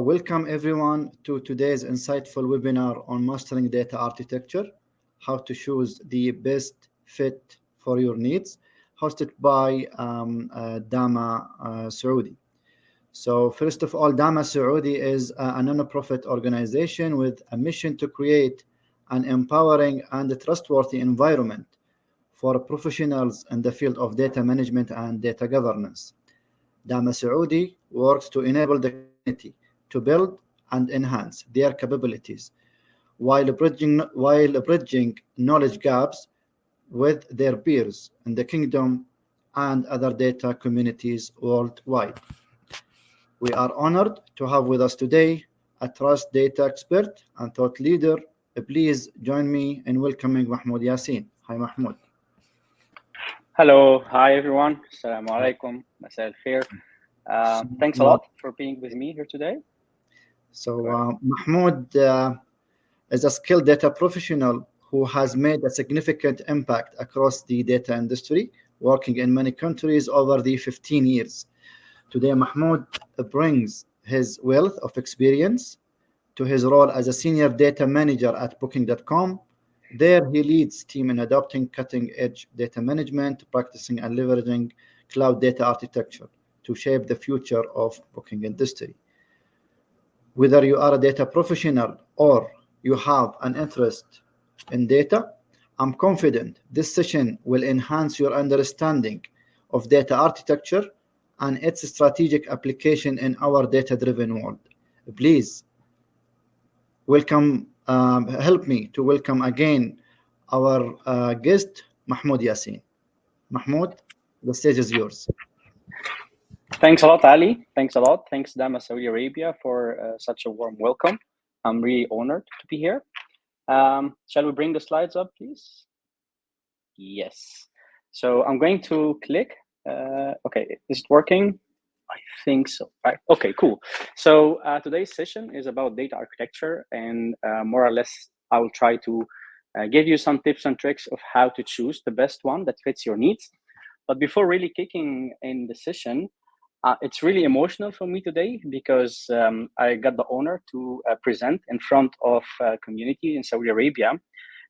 Welcome everyone to today's insightful webinar on mastering data architecture, how to choose the best fit for your needs, hosted by DAMA Saudi. So first of all, DAMA Saudi is a non-profit organization with a mission to create an empowering and trustworthy environment for professionals in the field of data management and data governance. DAMA Saudi works to enable the community to build and enhance their capabilities while bridging knowledge gaps with their peers in the kingdom and other data communities worldwide. We are honored to have with us today a trust data expert and thought leader. Please join me in welcoming Mahmoud Yassin. Hi, Mahmoud. Hello. Hi, everyone. Assalamu alaikum. Masal khair. Thanks a lot for being with me here today. So Mahmoud is a skilled data professional who has made a significant impact across the data industry, working in many countries over the 15 years. Today, Mahmoud brings his wealth of experience to his role as a senior data manager at Booking.com. There, he leads team in adopting cutting-edge data management, practicing and leveraging cloud data architecture to shape the future of booking industry. Whether you are a data professional or you have an interest in data, I'm confident this session will enhance your understanding of data architecture and its strategic application in our data-driven world. Please welcome, help me to welcome again our guest, Mahmoud Yassin. Mahmoud, the stage is yours. Thanks a lot, Ali. Thanks a lot. Thanks, DAMA Saudi Arabia, for such a warm welcome. I'm really honored to be here. Shall we bring the slides up, please? Yes. So I'm going to click. Okay, is it working? I think so. Right. Okay, cool. So today's session is about data architecture, and more or less, I will try to give you some tips and tricks of how to choose the best one that fits your needs. But before really kicking in the session, it's really emotional for me today because I got the honor to present in front of a community in Saudi Arabia.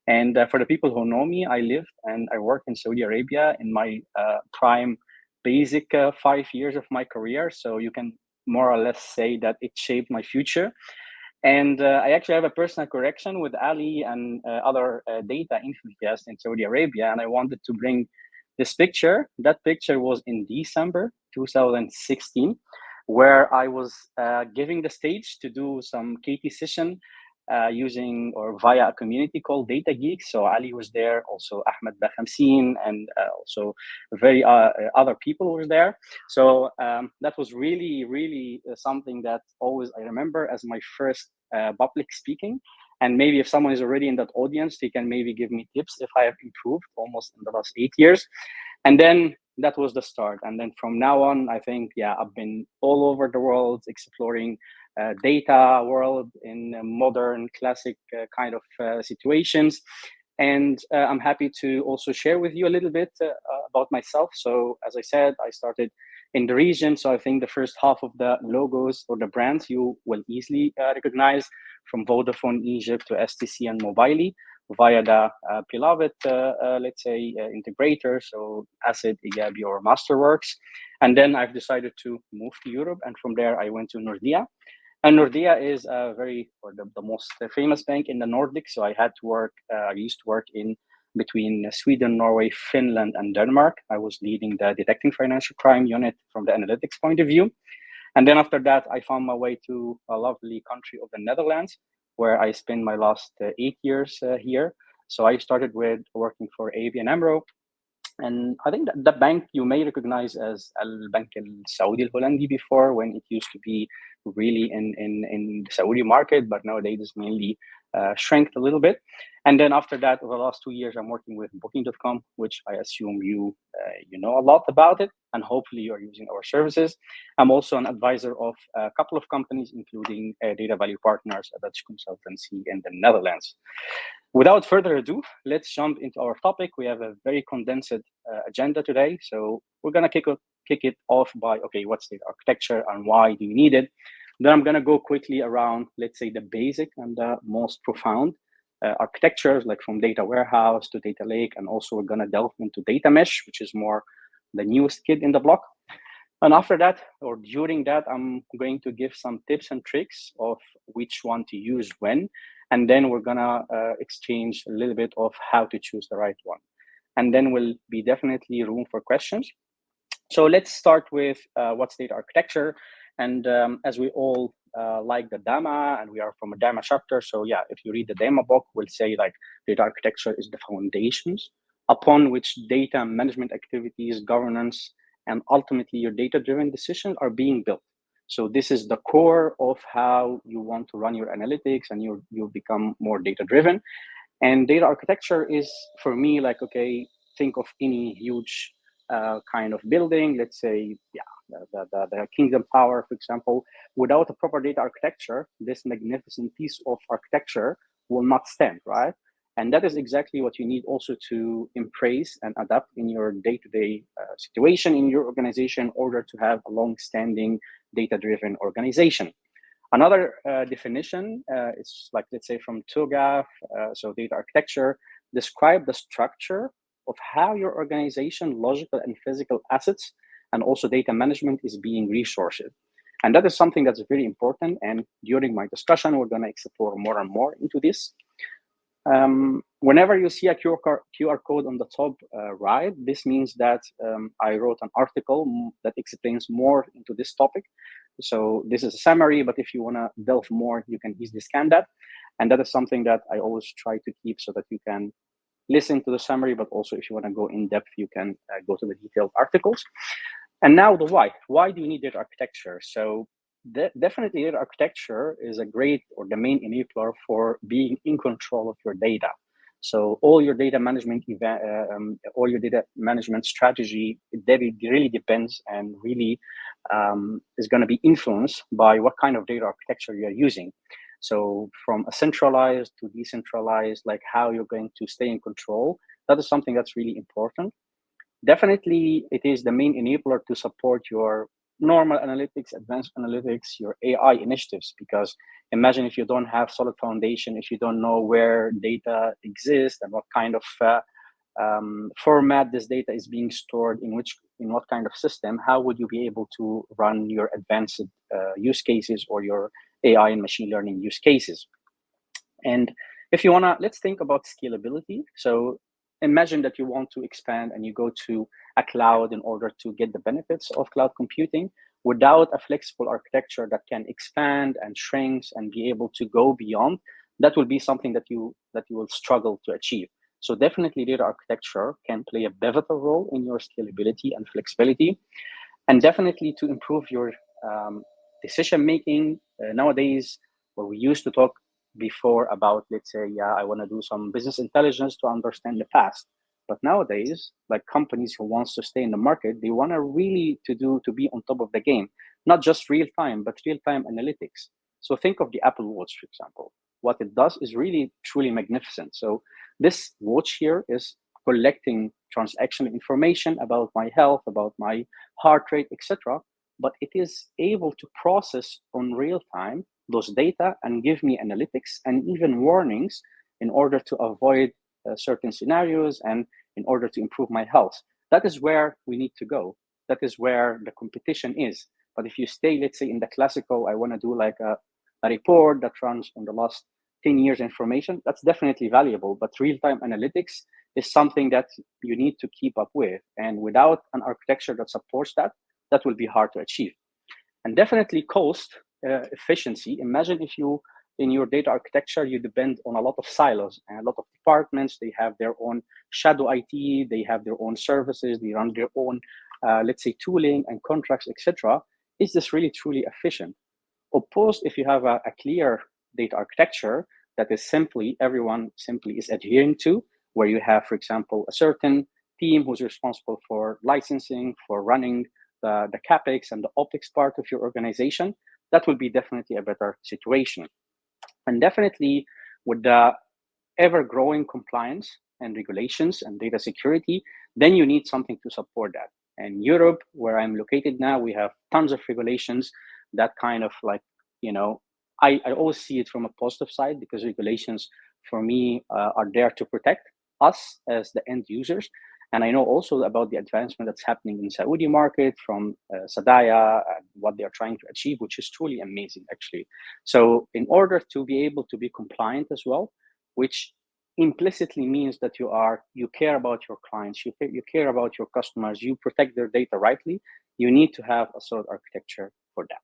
And for the people who know me, I lived and I worked in Saudi Arabia in my prime basic 5 years of my career. So you can more or less say that it shaped my future. And I actually have a personal correction with Ali and other data enthusiasts in Saudi Arabia. And I wanted to bring this picture. That picture was in December 2016, where I was giving the stage to do some KT session using or via a community called Data Geeks. So Ali was there, also Ahmed Bakhamseen, and also very other people were there. So that was really, really something that always I remember as my first public speaking. And maybe if someone is already in that audience, they can maybe give me tips if I have improved almost in the last 8 years. And then that was the start. And then from now on, I think, yeah, I've been all over the world exploring data world in modern classic kind of situations. And I'm happy to also share with you a little bit about myself. So as I said, I started in the region. So I think the first half of the logos or the brands you will easily recognize, from Vodafone Egypt to STC and Mobily, via the beloved, let's say, integrator, so Asset, Igabi, or Masterworks. And then I've decided to move to Europe. And from there, I went to Nordea. And Nordea is the most famous bank in the Nordics. So I had to work, I used to work in between Sweden, Norway, Finland, and Denmark. I was leading the detecting financial crime unit from the analytics point of view. And then after that, I found my way to a lovely country of the Netherlands, where I spent my last 8 years here. So I started with working for ABN AMRO. And I think that the bank you may recognize as Al Bank Al Saudi Al Hollandi before, when it used to be really in the Saudi market, but nowadays it's mainly shrank a little bit. And then after that, over the last 2 years, I'm working with Booking.com, which I assume you know a lot about it, and hopefully you're using our services. I'm also an advisor of a couple of companies, including Data Value Partners, a Dutch consultancy in the Netherlands. Without further ado, let's jump into our topic. We have a very condensed agenda today. So we're going to kick it off by, okay, what's data architecture and why do you need it? Then I'm going to go quickly around, let's say, the basic and the most profound architectures, like from data warehouse to data lake. And also we're going to delve into data mesh, which is more the newest kid in the block. And after that, or during that, I'm going to give some tips and tricks of which one to use when. And then we're going to exchange a little bit of how to choose the right one. And then will be definitely room for questions. So let's start with what's data architecture. And as we all like the DAMA, and we are from a DAMA chapter. So yeah, if you read the DAMA book, we'll say like data architecture is the foundations upon which data management activities, governance, and ultimately your data-driven decisions are being built. So this is the core of how you want to run your analytics, and you become more data-driven. And data architecture is, for me, like, okay, think of any huge kind of building, let's say, yeah, the Kingdom Tower, for example. Without a proper data architecture, this magnificent piece of architecture will not stand, right? And that is exactly what you need also to embrace and adapt in your day-to-day situation in your organization in order to have a long-standing data-driven organization. Another definition is like, let's say, from TOGAF, so data architecture, describe the structure of how your organization, logical and physical assets, and also data management is being resourced. And that is something that's very important. And during my discussion, we're going to explore more and more into this. Whenever you see a QR code on the top right, this means that I wrote an article that explains more into this topic. So this is a summary, but if you want to delve more, you can easily scan that. And that is something that I always try to keep so that you can listen to the summary, but also if you want to go in depth, you can go to the detailed articles. And now the why. Why do you need data architecture? So definitely data architecture is a great, or the main enabler for being in control of your data. So all your data management all your data management strategy, it really depends and really is going to be influenced by what kind of data architecture you're using. So from a centralized to decentralized, like how you're going to stay in control, that is something that's really important. Definitely, it is the main enabler to support your normal analytics, advanced analytics, your AI initiatives, because imagine if you don't have solid foundation, if you don't know where data exists and what kind of format this data is being stored in what kind of system, how would you be able to run your advanced use cases or your AI and machine learning use cases? And if you want to, let's think about scalability. So imagine that you want to expand and you go to a cloud in order to get the benefits of cloud computing without a flexible architecture that can expand and shrinks and be able to go beyond. That will be something that you will struggle to achieve. So definitely data architecture can play a pivotal role in your scalability and flexibility, and definitely to improve your decision making. Nowadays, where we used to talk before about, let's say, yeah, I want to do some business intelligence to understand the past. But nowadays, like companies who wants to stay in the market, they want to really to be on top of the game, not just real time, but real time analytics. So think of the Apple Watch, for example. What it does is really truly magnificent. So this watch here is collecting transactional information about my health, about my heart rate, etc. But it is able to process on real time those data and give me analytics and even warnings in order to avoid certain scenarios and in order to improve my health. That is where we need to go. That is where the competition is. But if you stay, let's say, in the classical, I want to do like a report that runs on the last 10 years information, that's definitely valuable. But real-time analytics is something that you need to keep up with. And without an architecture that supports that, that will be hard to achieve. And definitely cost efficiency. Imagine if you, in your data architecture, you depend on a lot of silos and a lot of departments. They have their own shadow IT, they have their own services, they run their own, let's say, tooling and contracts, etc. Is this really truly efficient? Opposed, if you have a clear data architecture that is everyone simply is adhering to, where you have, for example, a certain team who's responsible for licensing, for running the CapEx and the OpEx part of your organization, that will be definitely a better situation. And definitely with the ever-growing compliance and regulations and data security, then you need something to support that. And Europe, where I'm located now, we have tons of regulations that kind of like I always see it from a positive side, because regulations for me are there to protect us as the end users. And I know also about the advancement that's happening in Saudi market from Sadaya and what they're trying to achieve, which is truly amazing, actually. So in order to be able to be compliant as well, which implicitly means that you care about your clients, you care about your customers, you protect their data rightly, you need to have a solid architecture for that.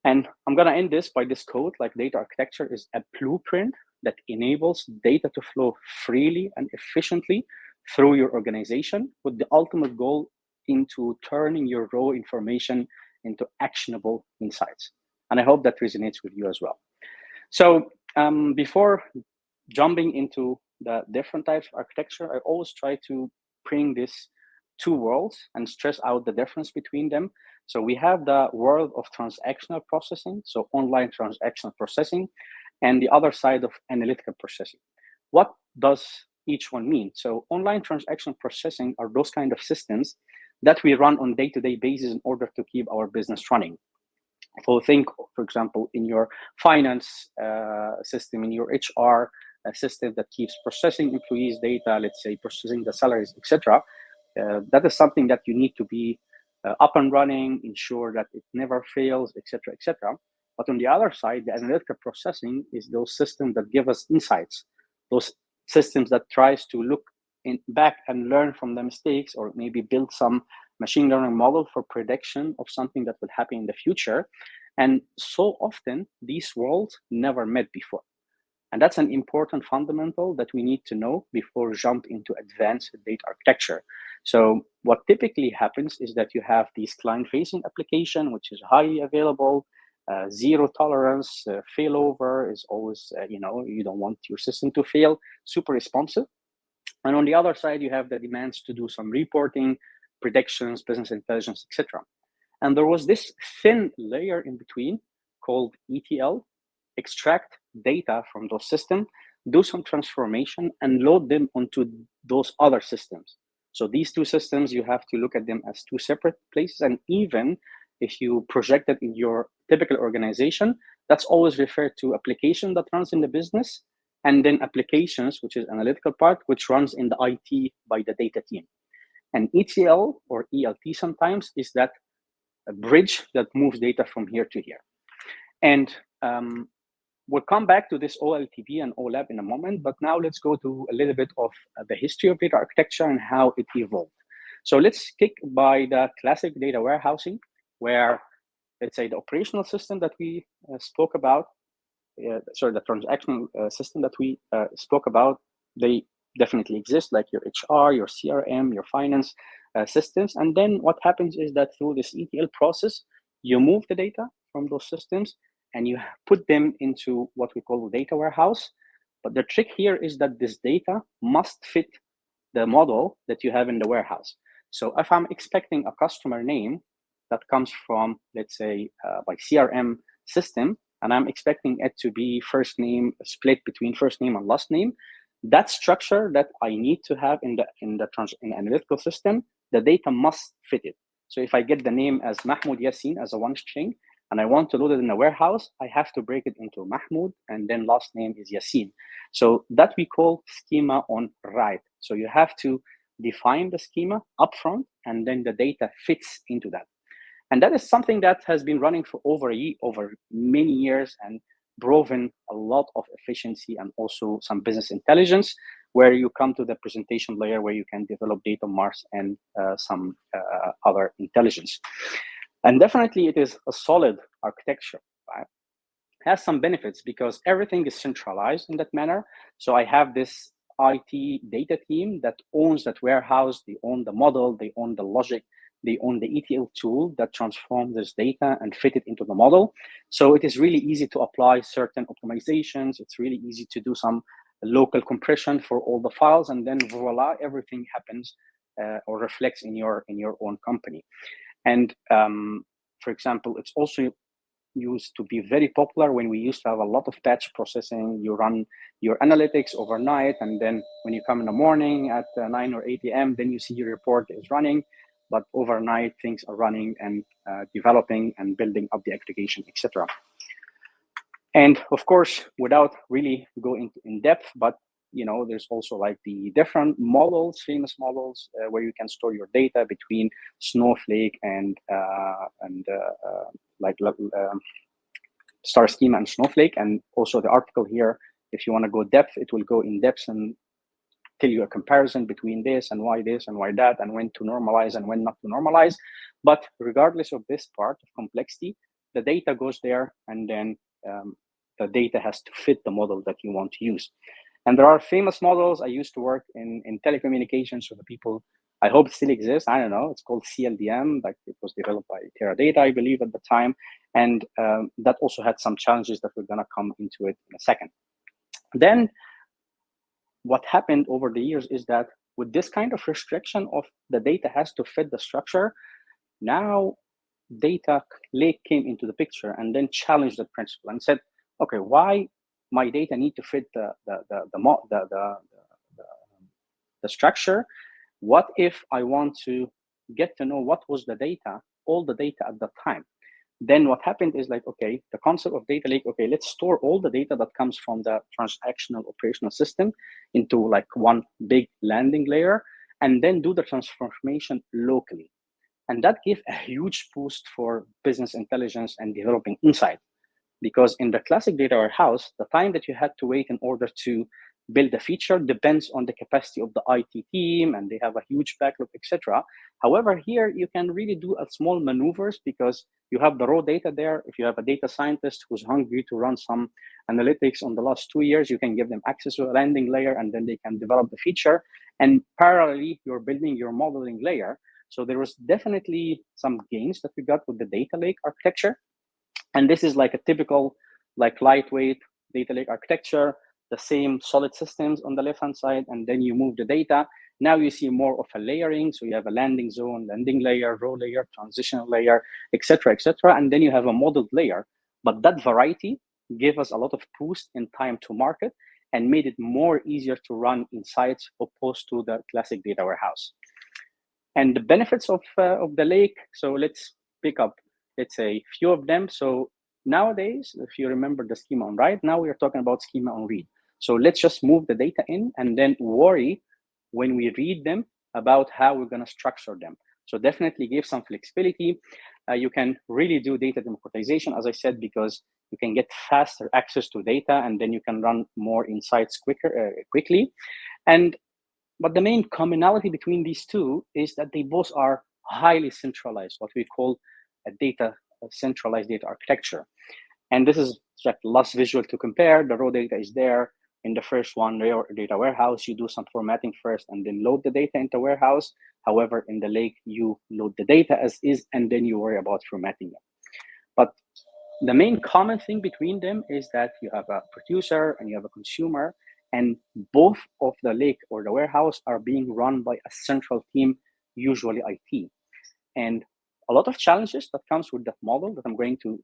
And I'm going to end this by this quote, like data architecture is a blueprint that enables data to flow freely and efficiently through your organization, with the ultimate goal into turning your raw information into actionable insights. And I hope that resonates with you as well. So before jumping into the different types of architecture, I always try to bring these two worlds and stress out the difference between them. So we have the world of transactional processing, so online transactional processing, and the other side of analytical processing. What does each one mean? So online transactional processing are those kind of systems that we run on day-to-day basis in order to keep our business running. So think, for example, in your finance system, in your HR system that keeps processing employees' data, let's say processing the salaries, etc. That is something that you need to be up and running, ensure that it never fails, etc., etc. But on the other side, the analytical processing is those systems that give us insights, those systems that tries to look back and learn from the mistakes, or maybe build some machine learning model for prediction of something that will happen in the future. And so often, these worlds never met before. And that's an important fundamental that we need to know before jump into advanced data architecture. So what typically happens is that you have these client-facing application, which is highly available, zero tolerance, failover is always, you don't want your system to fail, super responsive. And on the other side, you have the demands to do some reporting, predictions, business intelligence, etc. And there was this thin layer in between called ETL, extract data from those systems, do some transformation, and load them onto those other systems. So these two systems, you have to look at them as two separate places. And even if you project it in your typical organization, that's always referred to application that runs in the business, and then applications, which is analytical part, which runs in the IT by the data team. And ETL or ELT sometimes is that a bridge that moves data from here to here. And we'll come back to this OLTP and OLAP in a moment, but now let's go to a little bit of the history of data architecture and how it evolved. So let's kick by the classic data warehousing, where, let's say, the operational system that we spoke about, the transactional system that we spoke about, they definitely exist, like your HR, your CRM, your finance systems. And then what happens is that through this ETL process, you move the data from those systems and you put them into what we call the data warehouse. But the trick here is that this data must fit the model that you have in the warehouse. So if I'm expecting a customer name that comes from, let's say, by CRM system, and I'm expecting it to be first name split between first name and last name, that structure that I need to have in the analytical system, the data must fit it. So if I get the name as Mahmoud Yassin as a one string, and I want to load it in a warehouse, I have to break it into Mahmoud, and then last name is Yassin. So that we call schema on write. So you have to define the schema upfront, and then the data fits into that. And that is something that has been running for over many years and proven a lot of efficiency and also some business intelligence, where you come to the presentation layer where you can develop data marts and some other intelligence. And definitely it is a solid architecture, right? It has some benefits because everything is centralized in that manner. So I have this IT data team that owns that warehouse, they own the model, they own the logic, they own the ETL tool that transforms this data and fit it into the model. So it is really easy to apply certain optimizations. It's really easy to do some local compression for all the files, and then voila, everything happens or reflects in your own company. And for example, it's also used to be very popular when we used to have a lot of batch processing. You run your analytics overnight, and then when you come in the morning at 9 or 8 a.m., then you see your report is running. but overnight things are running and developing and building up the application, etc. And of course, without really going in depth, but there's also like the different models, famous models, where you can store your data between Snowflake and Star Schema and Snowflake. And also the article here, if you want to go depth, it will go in depth and tell you a comparison between this and why that, and when to normalize and when not to normalize. But regardless of this part of complexity, the data goes there, and then the data has to fit the model that you want to use. And there are famous models. I used to work in telecommunications, so the people, I hope it still exists, I don't know, it's called CLDM, like it was developed by Teradata, I believe, at the time. And that also had some challenges that we're gonna come into it in a second. Then what happened over the years is that with this kind of restriction of the data has to fit the structure, now data lake came into the picture and then challenged that principle and said, okay, why my data need to fit the structure? What if I want to get to know what was the data, all the data at that time? Then what happened is like, okay, the concept of data lake, okay, let's store all the data that comes from the transactional operational system into like one big landing layer, and then do the transformation locally. And that gave a huge boost for business intelligence and developing insight. Because in the classic data warehouse, the time that you had to wait in order to build a feature depends on the capacity of the IT team, and they have a huge backlog, etc. However, here you can really do a small maneuvers because you have the raw data there. If you have a data scientist who's hungry to run some analytics on the last 2 years, you can give them access to a landing layer, and then they can develop the feature. And parallelly, you're building your modeling layer. So there was definitely some gains that we got with the data lake architecture. And this is like a typical, like lightweight data lake architecture, the same solid systems on the left-hand side, and then you move the data. Now you see more of a layering. So you have a landing zone, landing layer, row layer, transitional layer, etc., etc. And then you have a modeled layer. But that variety gave us a lot of boost in time to market and made it more easier to run insights opposed to the classic data warehouse. And the benefits of the lake, so let's pick up, let's say, a few of them. So nowadays, if you remember the schema on write, now we are talking about schema on read. So let's just move the data in and then worry when we read them about how we're going to structure them. So definitely give some flexibility. You can really do data democratization, as I said, because you can get faster access to data, and then you can run more insights quickly. But the main commonality between these two is that they both are highly centralized, what we call a centralized data architecture. And this is like less visual to compare. The raw data is there. In the first one, data warehouse, you do some formatting first and then load the data into warehouse. However, in the lake, you load the data as is, and then you worry about formatting them. But the main common thing between them is that you have a producer and you have a consumer, and both of the lake or the warehouse are being run by a central team, usually IT. And a lot of challenges that comes with that model that I'm going to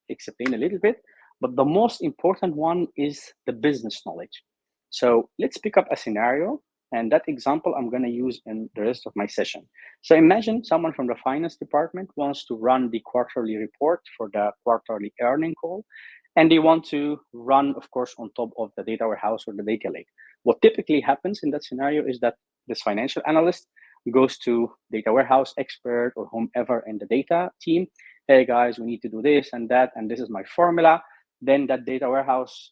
explain a little bit, but the most important one is the business knowledge. So let's pick up a scenario, and that example I'm going to use in the rest of my session. So imagine someone from the finance department wants to run the quarterly report for the quarterly earning call, and they want to run, of course, on top of the data warehouse or the data lake. What typically happens in that scenario is that this financial analyst goes to data warehouse expert or whomever in the data team. Hey guys, we need to do this and that, and this is my formula. Then that data warehouse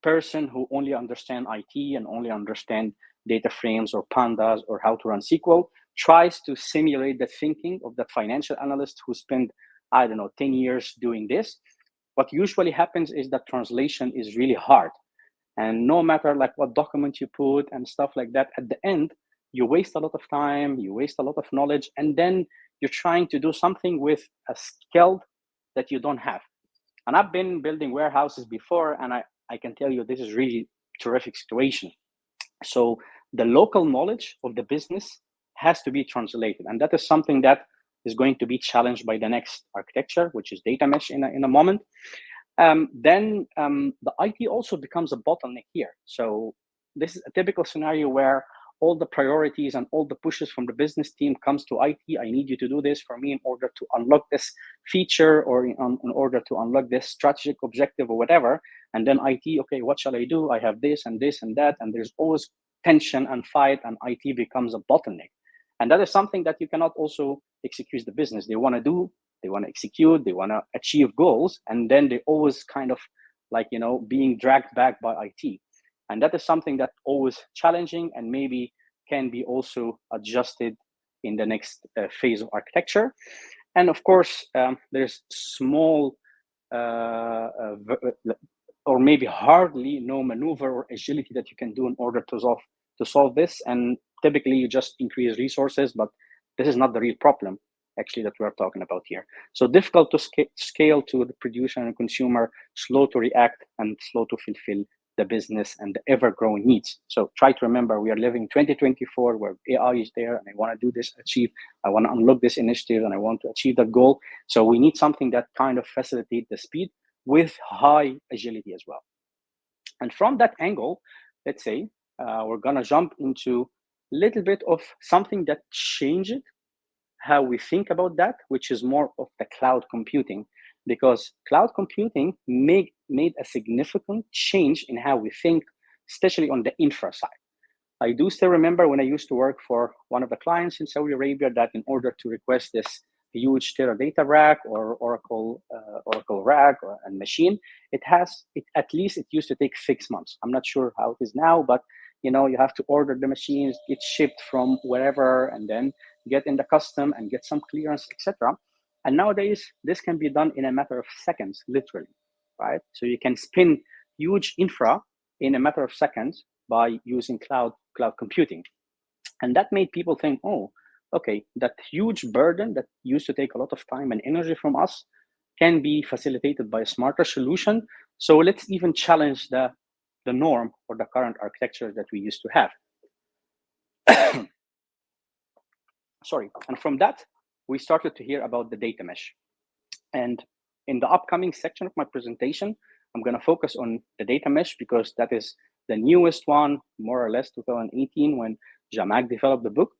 person who only understand IT and only understand data frames or pandas or how to run SQL tries to simulate the thinking of that financial analyst who spent, 10 years doing this. What usually happens is that translation is really hard. And no matter like what document you put and stuff like that, at the end, you waste a lot of time, you waste a lot of knowledge, and then you're trying to do something with a skill that you don't have. And I've been building warehouses before, and I can tell you this is really terrific situation. So the local knowledge of the business has to be translated. And that is something that is going to be challenged by the next architecture, which is data mesh in a moment. Then the IT also becomes a bottleneck here. So this is a typical scenario where all the priorities and all the pushes from the business team comes to IT. I need you to do this for me in order to unlock this feature, or in order to unlock this strategic objective or whatever. And then IT, okay, what shall I do? I have this and this and that. And there's always tension and fight, and IT becomes a bottleneck. And that is something that you cannot also execute the business. They want to do, they want to execute, they want to achieve goals. And then they always kind of like, being dragged back by IT. And that is something that always challenging and maybe can be also adjusted in the next phase of architecture. And of course, there's small or maybe hardly no maneuver or agility that you can do in order to solve this. And typically you just increase resources, but this is not the real problem actually that we're talking about here. So difficult to scale to the producer and consumer, slow to react, and slow to fulfill the business and the ever-growing needs. So try to remember, we are living 2024 where AI is there, and I want to do this, I want to unlock this initiative, and I want to achieve that goal. So we need something that kind of facilitates the speed with high agility as well. And from that angle, let's say, we're going to jump into a little bit of something that changed how we think about that, which is more of the cloud computing, because cloud computing made a significant change in how we think, especially on the infra side. I do still remember when I used to work for one of the clients in Saudi Arabia that in order to request this huge Teradata rack or Oracle rack and machine, it at least used to take 6 months. I'm not sure how it is now, but you have to order the machines, get shipped from wherever, and then get in the custom and get some clearance, etc. And nowadays, this can be done in a matter of seconds, literally, right? So you can spin huge infra in a matter of seconds by using cloud computing. And that made people think, oh, okay, that huge burden that used to take a lot of time and energy from us can be facilitated by a smarter solution. So let's even challenge the norm or the current architecture that we used to have. Sorry. And from that, we started to hear about the data mesh. And in the upcoming section of my presentation, I'm going to focus on the data mesh because that is the newest one, more or less 2018, when Jamak developed the book.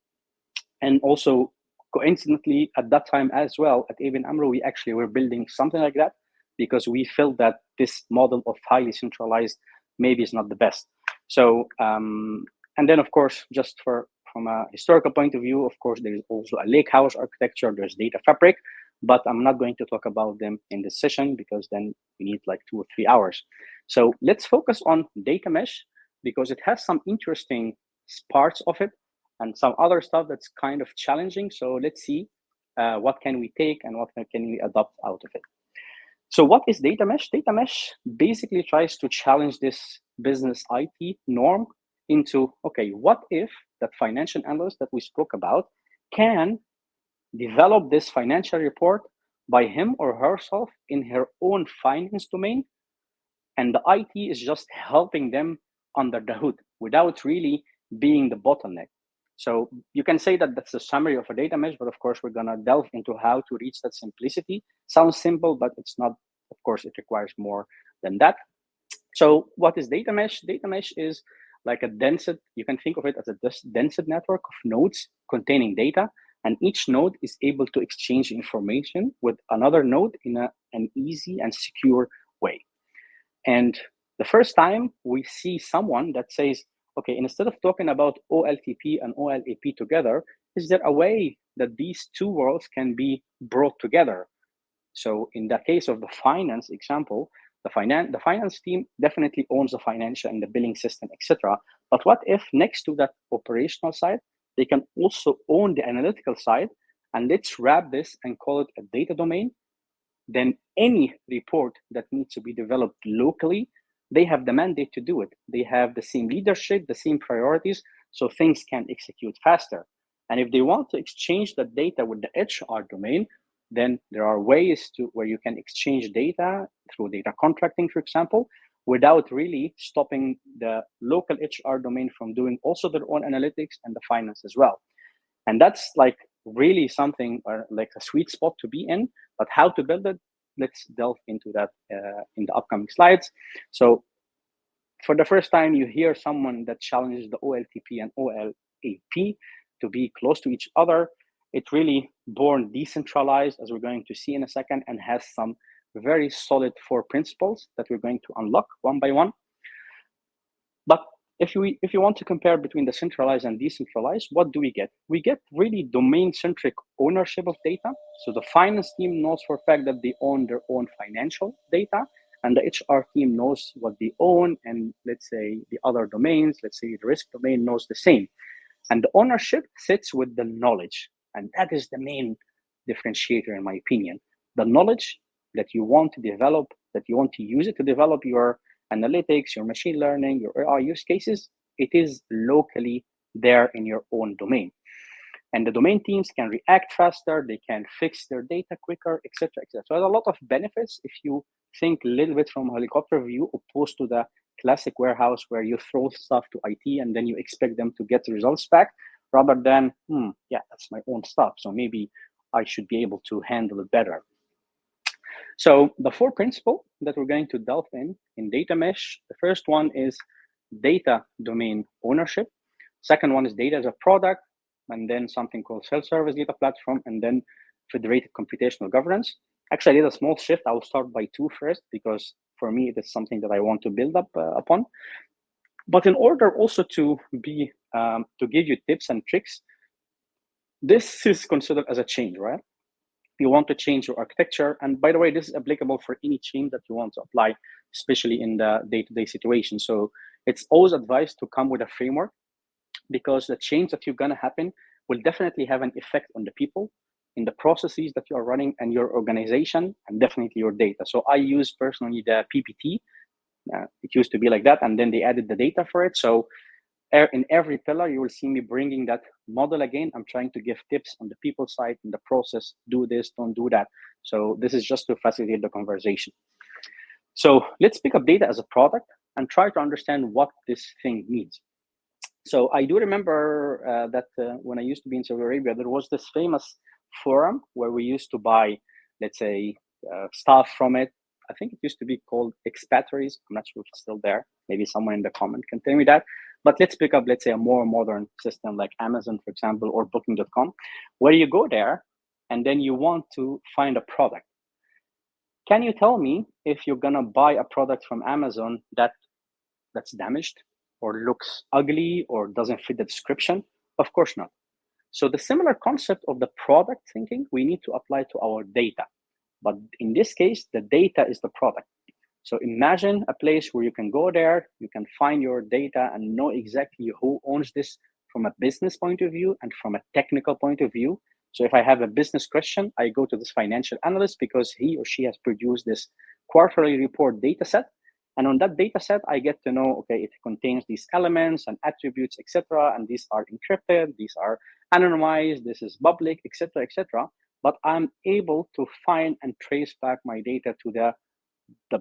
And also, coincidentally, at that time as well, at ABN AMRO, we actually were building something like that because we felt that this model of highly centralized maybe is not the best. So, and then, of course, just from a historical point of view, of course, there is also a lakehouse architecture, there's data fabric, but I'm not going to talk about them in this session because then we need like 2 or 3 hours. So let's focus on data mesh because it has some interesting parts of it and some other stuff that's kind of challenging. So let's see what can we take and what can we adopt out of it. So what is data mesh? Data mesh basically tries to challenge this business IT norm into, okay, what if that financial analyst that we spoke about can develop this financial report by him or herself in her own finance domain, and the IT is just helping them under the hood without really being the bottleneck. So you can say that that's a summary of a data mesh, but of course we're going to delve into how to reach that simplicity. Sounds simple, but it's not. Of course, it requires more than that. So what is data mesh? Data mesh is like a dense, you can think of it as a dense network of nodes containing data, and each node is able to exchange information with another node in an easy and secure way. And the first time we see someone that says, okay, instead of talking about OLTP and OLAP together, is there a way that these two worlds can be brought together? So in the case of the finance example, the finance team definitely owns the financial and the billing system, etc. But what if next to that operational side, they can also own the analytical side? And let's wrap this and call it a data domain. Then any report that needs to be developed locally, they have the mandate to do it. They have the same leadership, the same priorities, so things can execute faster. And if they want to exchange that data with the HR domain, then there are ways where you can exchange data through data contracting, for example, without really stopping the local HR domain from doing also their own analytics and the finance as well. And that's like really something like a sweet spot to be in, but how to build it, let's delve into that in the upcoming slides. So for the first time, you hear someone that challenges the OLTP and OLAP to be close to each other. It really born decentralized, as we're going to see in a second, and has some very solid 4 principles that we're going to unlock one by one. But if you want to compare between the centralized and decentralized, what do we get? We get really domain-centric ownership of data. So the finance team knows for a fact that they own their own financial data, and the HR team knows what they own, and let's say the other domains, let's say the risk domain knows the same. And the ownership sits with the knowledge. And that is the main differentiator, in my opinion. The knowledge that you want to develop, that you want to use it to develop your analytics, your machine learning, your AI use cases, it is locally there in your own domain. And the domain teams can react faster, they can fix their data quicker, etc., etc. So there's a lot of benefits if you think a little bit from a helicopter view, opposed to the classic warehouse where you throw stuff to IT and then you expect them to get the results back, rather than, yeah, that's my own stuff, so maybe I should be able to handle it better. So the 4 principles that we're going to delve in data mesh, the first one is data domain ownership. Second one is data as a product, and then something called self-service data platform, and then federated computational governance. Actually, I did a small shift. I will start by 2 first, because for me, it is something that I want to build up upon. But in order also to be to give you tips and tricks, this is considered as a change, right? You want to change your architecture. And by the way, this is applicable for any change that you want to apply, especially in the day-to-day situation. So it's always advised to come with a framework, because the change that you're going to happen will definitely have an effect on the people, in the processes that you are running, and your organization, and definitely your data. So I use personally the PPT. It used to be like that, and then they added the data for it. So in every pillar, you will see me bringing that model again. I'm trying to give tips on the people side, in the process, do this, don't do that. So this is just to facilitate the conversation. So let's pick up data as a product and try to understand what this thing means. So I do remember that when I used to be in Saudi Arabia, there was this famous forum where we used to buy, let's say, stuff from it. I think it used to be called Expatriaries. I'm not sure if it's still there. Maybe someone in the comment can tell me that. But let's pick up, let's say, a more modern system like Amazon, for example, or Booking.com, where you go there and then you want to find a product. Can you tell me if you're going to buy a product from Amazon that's damaged or looks ugly or doesn't fit the description? Of course not. So the similar concept of the product thinking, we need to apply to our data. But in this case, the data is the product. So imagine a place where you can go there, you can find your data and know exactly who owns this from a business point of view and from a technical point of view. So if I have a business question, I go to this financial analyst because he or she has produced this quarterly report data set. And on that data set, I get to know, okay, it contains these elements and attributes, etc. And these are encrypted, these are anonymized, this is public, etc., etc. But I'm able to find and trace back my data to the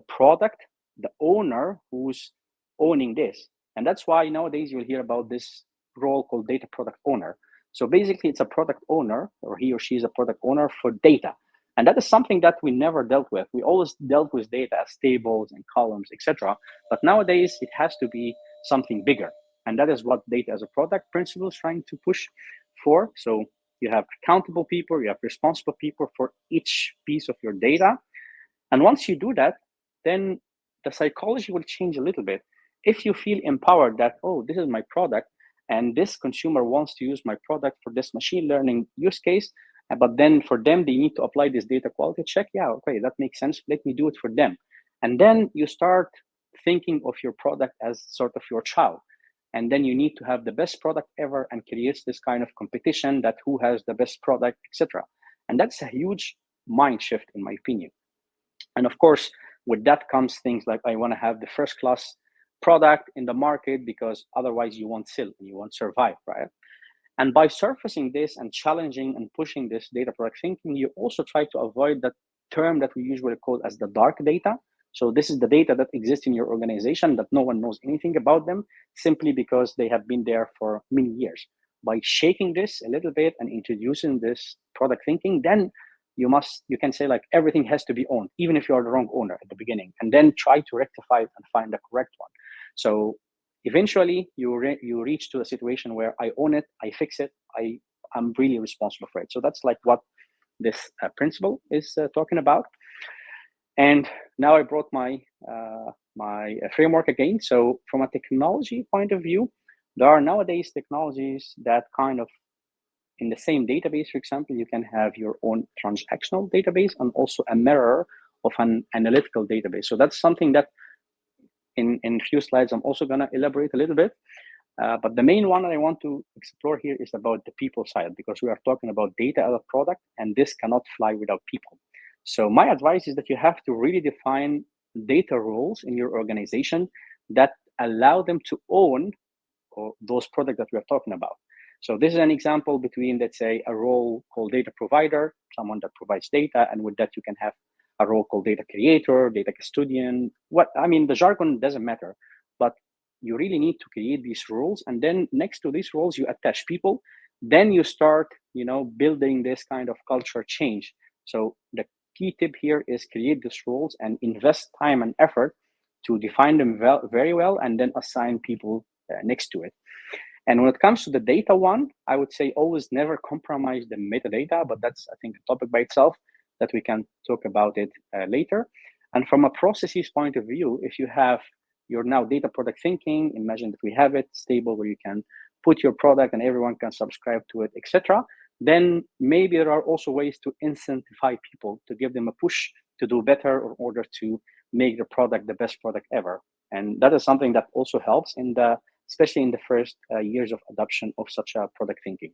product, the owner who's owning this. And that's why nowadays you'll hear about this role called data product owner. So basically it's a product owner, or he or she is a product owner for data. And that is something that we never dealt with. We always dealt with data as tables and columns, etc. But nowadays it has to be something bigger. And that is what data as a product principle is trying to push for. So you have accountable people, you have responsible people for each piece of your data. And once you do that, then the psychology will change a little bit. If you feel empowered that, oh, this is my product, and this consumer wants to use my product for this machine learning use case, but then for them, they need to apply this data quality check. Yeah, okay, that makes sense. Let me do it for them. And then you start thinking of your product as sort of your child. And then you need to have the best product ever and creates this kind of competition that who has the best product, etc. And that's a huge mind shift, in my opinion. And of course, with that comes things like I want to have the first class product in the market because otherwise you won't sell and you won't survive, right? And by surfacing this and challenging and pushing this data product thinking, you also try to avoid that term that we usually call as the dark data. So this is the data that exists in your organization that no one knows anything about them simply because they have been there for many years. By shaking this a little bit and introducing this product thinking, then you can say like everything has to be owned, even if you are the wrong owner at the beginning, and then try to rectify it and find the correct one. So eventually you reach to a situation where I own it, I fix it, I'm really responsible for it. So that's like what this principle is talking about. And now I brought my my framework again. So from a technology point of view, there are nowadays technologies that kind of in the same database, for example, you can have your own transactional database and also a mirror of an analytical database. So that's something that in a few slides, I'm also going to elaborate a little bit. But the main one that I want to explore here is about the people side, because we are talking about data as a product, and this cannot fly without people. So my advice is that you have to really define data roles in your organization that allow them to own those products that we are talking about. So this is an example between, let's say, a role called data provider, someone that provides data, and with that you can have a role called data creator, data custodian. The jargon doesn't matter, but you really need to create these roles, and then next to these roles you attach people. Then you start, building this kind of culture change. So the key tip here is create these roles and invest time and effort to define them very well, and then assign people next to it. And when it comes to the data one, I would say always never compromise the metadata, but that's, I think, a topic by itself that we can talk about it later. And from a processes point of view, if you have your now data product thinking, imagine that we have it stable where you can put your product and everyone can subscribe to it, etc. Then maybe there are also ways to incentivize people, to give them a push to do better in order to make the product the best product ever. And that is something that also helps especially in the first years of adoption of such a product thinking.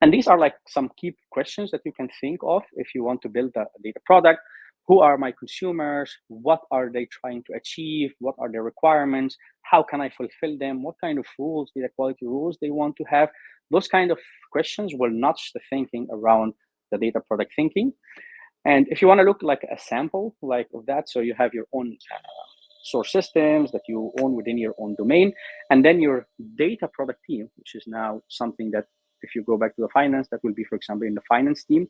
And these are like some key questions that you can think of if you want to build a data product. Who are my consumers? What are they trying to achieve? What are their requirements? How can I fulfill them? What kind of rules, data quality rules they want to have? Those kind of questions will nudge the thinking around the data product thinking. And if you want to look like a sample like of that, so you have your own source systems that you own within your own domain, and then your data product team, which is now something that if you go back to the finance, that will be, for example, in the finance team.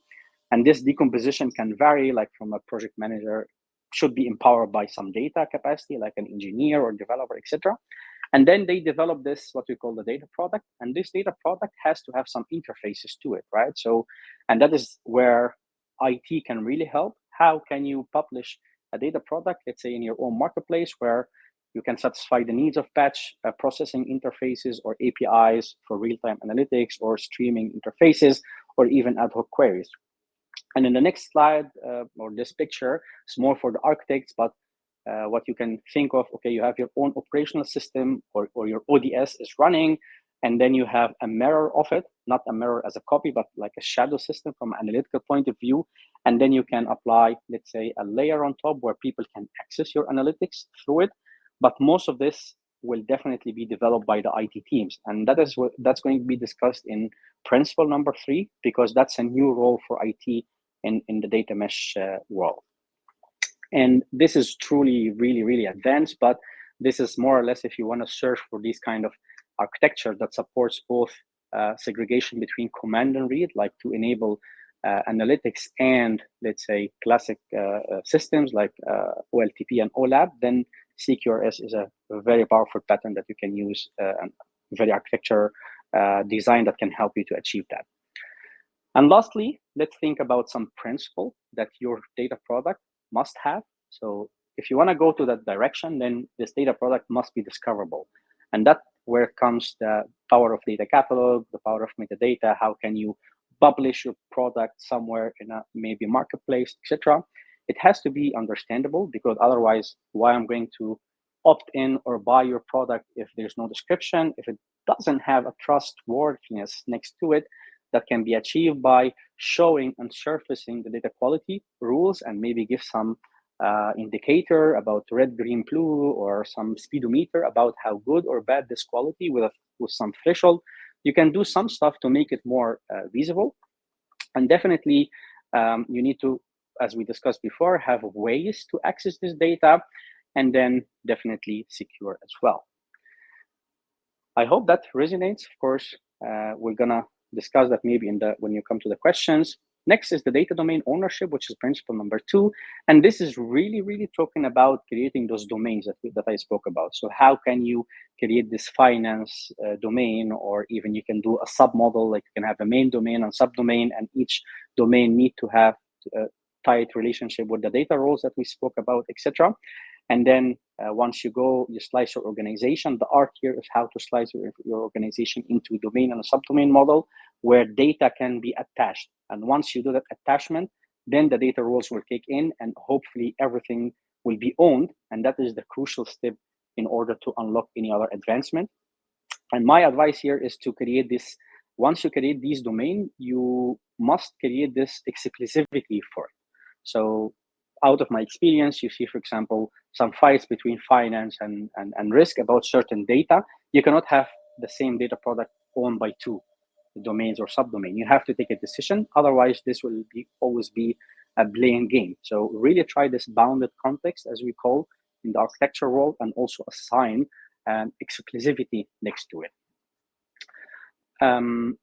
And this decomposition can vary, like from a project manager should be empowered by some data capacity, like an engineer or developer, etc. And then they develop this, what we call the data product. And this data product has to have some interfaces to it, right? So, and that is where IT can really help. How can you publish a data product, let's say in your own marketplace, where you can satisfy the needs of batch processing interfaces or APIs for real-time analytics or streaming interfaces or even ad hoc queries. And in the next slide, or this picture, it's more for the architects, but what you can think of, okay, you have your own operational system or your ODS is running, and then you have a mirror of it, not a mirror as a copy, but like a shadow system from an analytical point of view. And then you can apply, let's say, a layer on top where people can access your analytics through it. But most of this will definitely be developed by the IT teams. And that's going to be discussed in principle number 3, because that's a new role for IT in the data mesh world. And this is truly really, really advanced, but this is more or less if you want to search for these kind of architecture that supports both segregation between command and read, like to enable analytics and, let's say, classic systems like OLTP and OLAP, then CQRS is a very powerful pattern that you can use, and very architecture design that can help you to achieve that. And lastly, let's think about some principle that your data product must have. So if you want to go to that direction, then this data product must be discoverable. And that's where comes the power of data catalog, the power of metadata. How can you publish your product somewhere in a maybe marketplace, etc. It has to be understandable, because otherwise, why I'm going to opt in or buy your product if there's no description, if it doesn't have a trustworthiness next to it that can be achieved by showing and surfacing the data quality rules and maybe give some indicator about red, green, blue, or some speedometer about how good or bad this quality with some threshold. You can do some stuff to make it more visible. And definitely you need to, as we discussed before, have ways to access this data, and then definitely secure as well. I hope that resonates. Of course, we're gonna discuss that maybe when you come to the questions. Next is the data domain ownership, which is principle number 2. And this is really talking about creating those domains that I spoke about. So how can you create this finance domain, or even you can do a submodel, like you can have a main domain and subdomain, and each domain need to have a tight relationship with the data roles that we spoke about, etc. And then once you slice your organization. The art here is how to slice your organization into domain and a subdomain model where data can be attached. And once you do that attachment, then the data roles will kick in and hopefully everything will be owned. And that is the crucial step in order to unlock any other advancement. And my advice here is to create this. Once you create these domain, you must create this exclusivity for it. So out of my experience, you see, for example, some fights between finance and risk about certain data. You cannot have the same data product owned by two domains or subdomain. You have to take a decision. Otherwise, this will always be a blame game. So really try this bounded context, as we call in the architecture world, and also assign exclusivity next to it.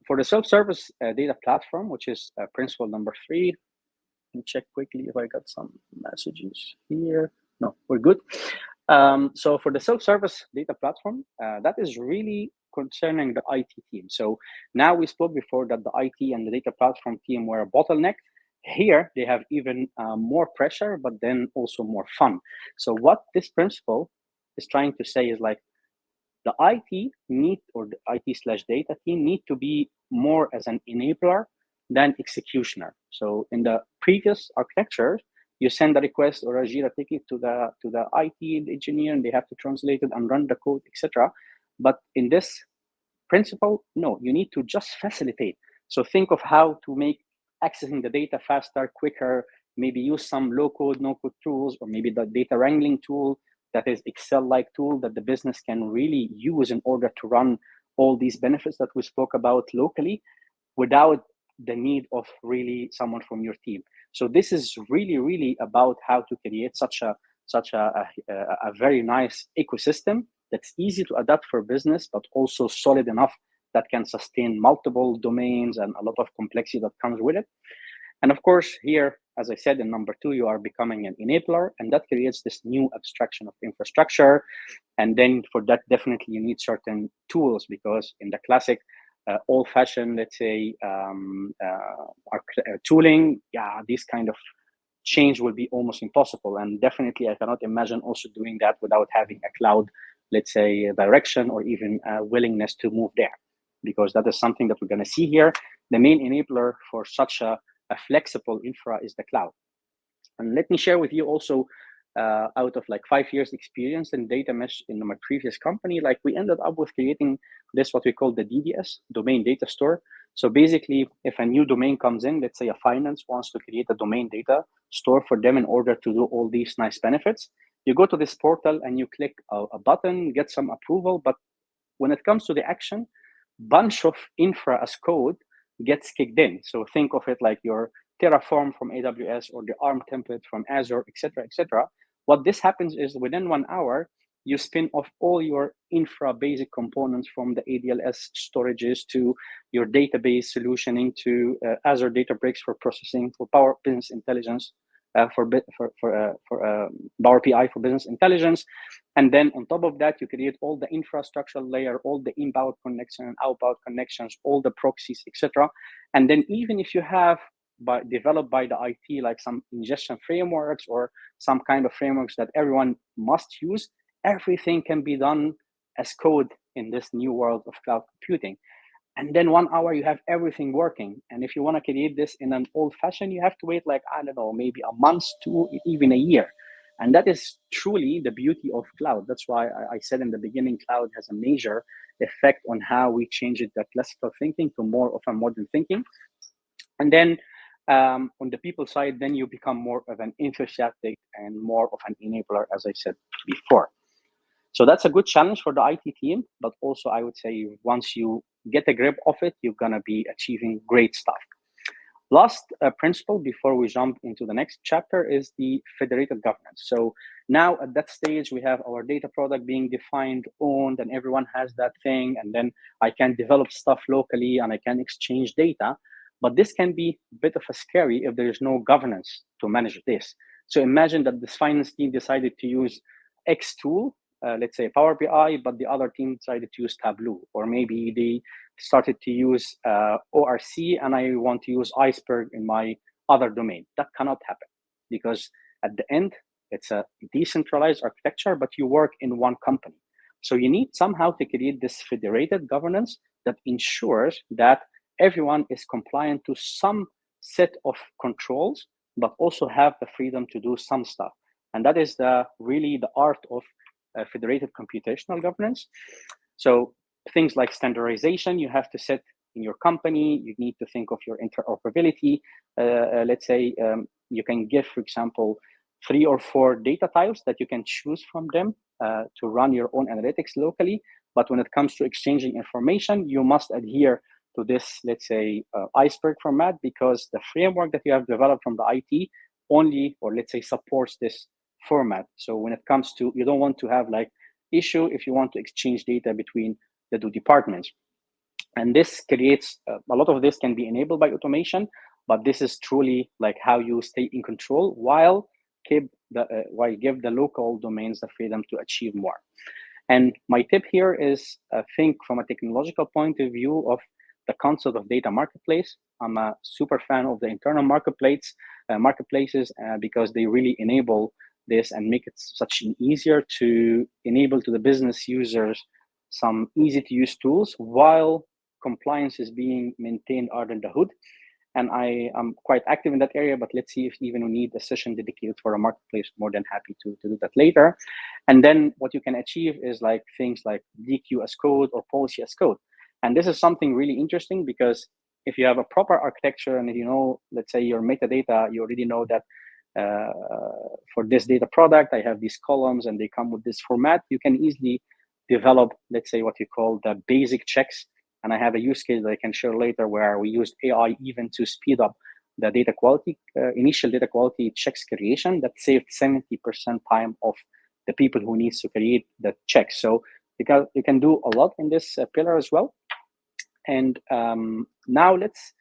For the self-service data platform, which is principle number 3, let me check quickly if I got some messages here. No, we're good. So for the self-service data platform, that is really concerning the IT team. So now we spoke before that the IT and the data platform team were a bottleneck. Here they have even more pressure, but then also more fun. So what this principle is trying to say is like the IT need, or the IT/data team need to be more as an enabler than executioner. So in the previous architecture, you send a request or a Jira ticket to the IT engineer, and they have to translate it and run the code, etc. But in this principle, no, you need to just facilitate. So think of how to make accessing the data faster, quicker, maybe use some low-code, no-code tools, or maybe the data wrangling tool that is Excel-like tool that the business can really use in order to run all these benefits that we spoke about locally without the need of really someone from your team. So this is really about how to create such a very nice ecosystem that's easy to adapt for business, but also solid enough that can sustain multiple domains and a lot of complexity that comes with it. And of course, here, as I said, in number 2, you are becoming an enabler, and that creates this new abstraction of infrastructure. And then for that, definitely you need certain tools, because in the classic old-fashioned, let's say, tooling, this kind of change will be almost impossible. And definitely, I cannot imagine also doing that without having a cloud, let's say, direction or even a willingness to move there, because that is something that we're going to see here. The main enabler for such a flexible infra is the cloud. And let me share with you also, out of like 5 years experience in data mesh in my previous company, like we ended up with creating this, what we call the DDS, domain data store. So basically, if a new domain comes in, let's say a finance wants to create a domain data store for them in order to do all these nice benefits, you go to this portal and you click a button, get some approval. But when it comes to the action, bunch of infra as code gets kicked in. So think of it like your Terraform from AWS or the ARM template from Azure, etc., etc. What this happens is within 1 hour, you spin off all your infra basic components, from the ADLS storages to your database solutioning to Azure Databricks for processing, for Power Business Intelligence, for Power BI for business intelligence. And then on top of that, you create all the infrastructure layer, all the inbound connection and outbound connections, all the proxies, etc. And then even if you have developed by the IT, like some ingestion frameworks or some kind of frameworks that everyone must use, everything can be done as code in this new world of cloud computing. And then 1 hour, you have everything working. And if you want to create this in an old fashion, you have to wait like, I don't know, maybe a month to even a year. And that is truly the beauty of cloud. That's why I said in the beginning, cloud has a major effect on how we change it, that classical thinking to more of a modern thinking. And then on the people side, then you become more of an enthusiastic and more of an enabler, as I said before. So that's a good challenge for the IT team, but also I would say once you get a grip of it, you're going to be achieving great stuff. Last principle before we jump into the next chapter is the federated governance. So now at that stage, we have our data product being defined, owned, and everyone has that thing. And then I can develop stuff locally and I can exchange data. But this can be a bit of a scary if there is no governance to manage this. So imagine that this finance team decided to use X tool, let's say Power BI, but the other team decided to use Tableau, or maybe they started to use ORC and I want to use Iceberg in my other domain. That cannot happen because at the end, it's a decentralized architecture, but you work in one company. So you need somehow to create this federated governance that ensures that everyone is compliant to some set of controls, but also have the freedom to do some stuff. And that is really the art of federated computational governance. So things like standardization, you have to set in your company, you need to think of your interoperability. Let's say you can give, for example, 3 or 4 data types that you can choose from them to run your own analytics locally. But when it comes to exchanging information, you must adhere to this, let's say, Iceberg format, because the framework that you have developed from the IT only, or let's say, supports this format. So when it comes to, you don't want to have like issue if you want to exchange data between the 2 departments. And this creates, a lot of this can be enabled by automation, but this is truly like how you stay in control while give the local domains the freedom to achieve more. And my tip here is think from a technological point of view of the concept of data marketplace. I'm a super fan of the internal marketplaces because they really enable this and make it such an easier to enable to the business users some easy to use tools while compliance is being maintained under the hood. And I am quite active in that area, but let's see if even we need a session dedicated for a marketplace. More than happy to do that later. And then what you can achieve is like things like DQ as code or policy as code. And this is something really interesting because if you have a proper architecture and you know, let's say your metadata, you already know that for this data product, I have these columns and they come with this format, you can easily develop, let's say, what you call the basic checks. And I have a use case that I can share later where we used AI even to speed up the data quality, initial data quality checks creation that saved 70% time of the people who needs to create the checks. So you can do a lot in this pillar as well. And now let's,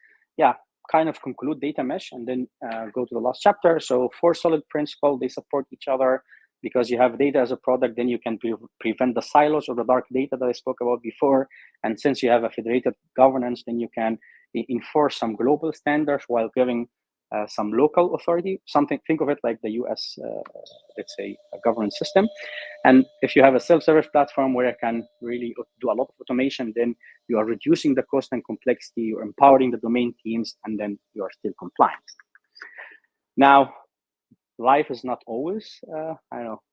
kind of conclude data mesh and then go to the last chapter. So 4 solid principles, they support each other. Because you have data as a product, then you can prevent the silos or the dark data that I spoke about before. And since you have a federated governance, then you can enforce some global standards while giving some local authority. Think of it like the US, let's say, a governance system. And if you have a self-service platform where I can really do a lot of automation, then you are reducing the cost and complexity, you're empowering the domain teams, and then you are still compliant. Now, life is not always,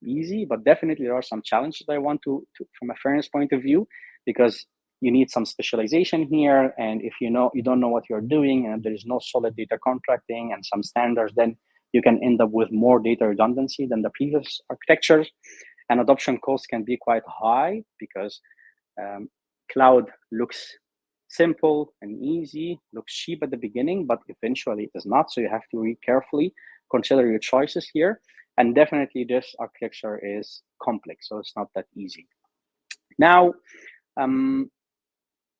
easy, but definitely there are some challenges I want to from a fairness point of view, because you need some specialization here. And if you don't know what you're doing and there is no solid data contracting and some standards, then you can end up with more data redundancy than the previous architectures. And adoption costs can be quite high because cloud looks simple and easy, looks cheap at the beginning, but eventually it is not. So you have to read carefully, consider your choices here. And definitely this architecture is complex, so it's not that easy. Now,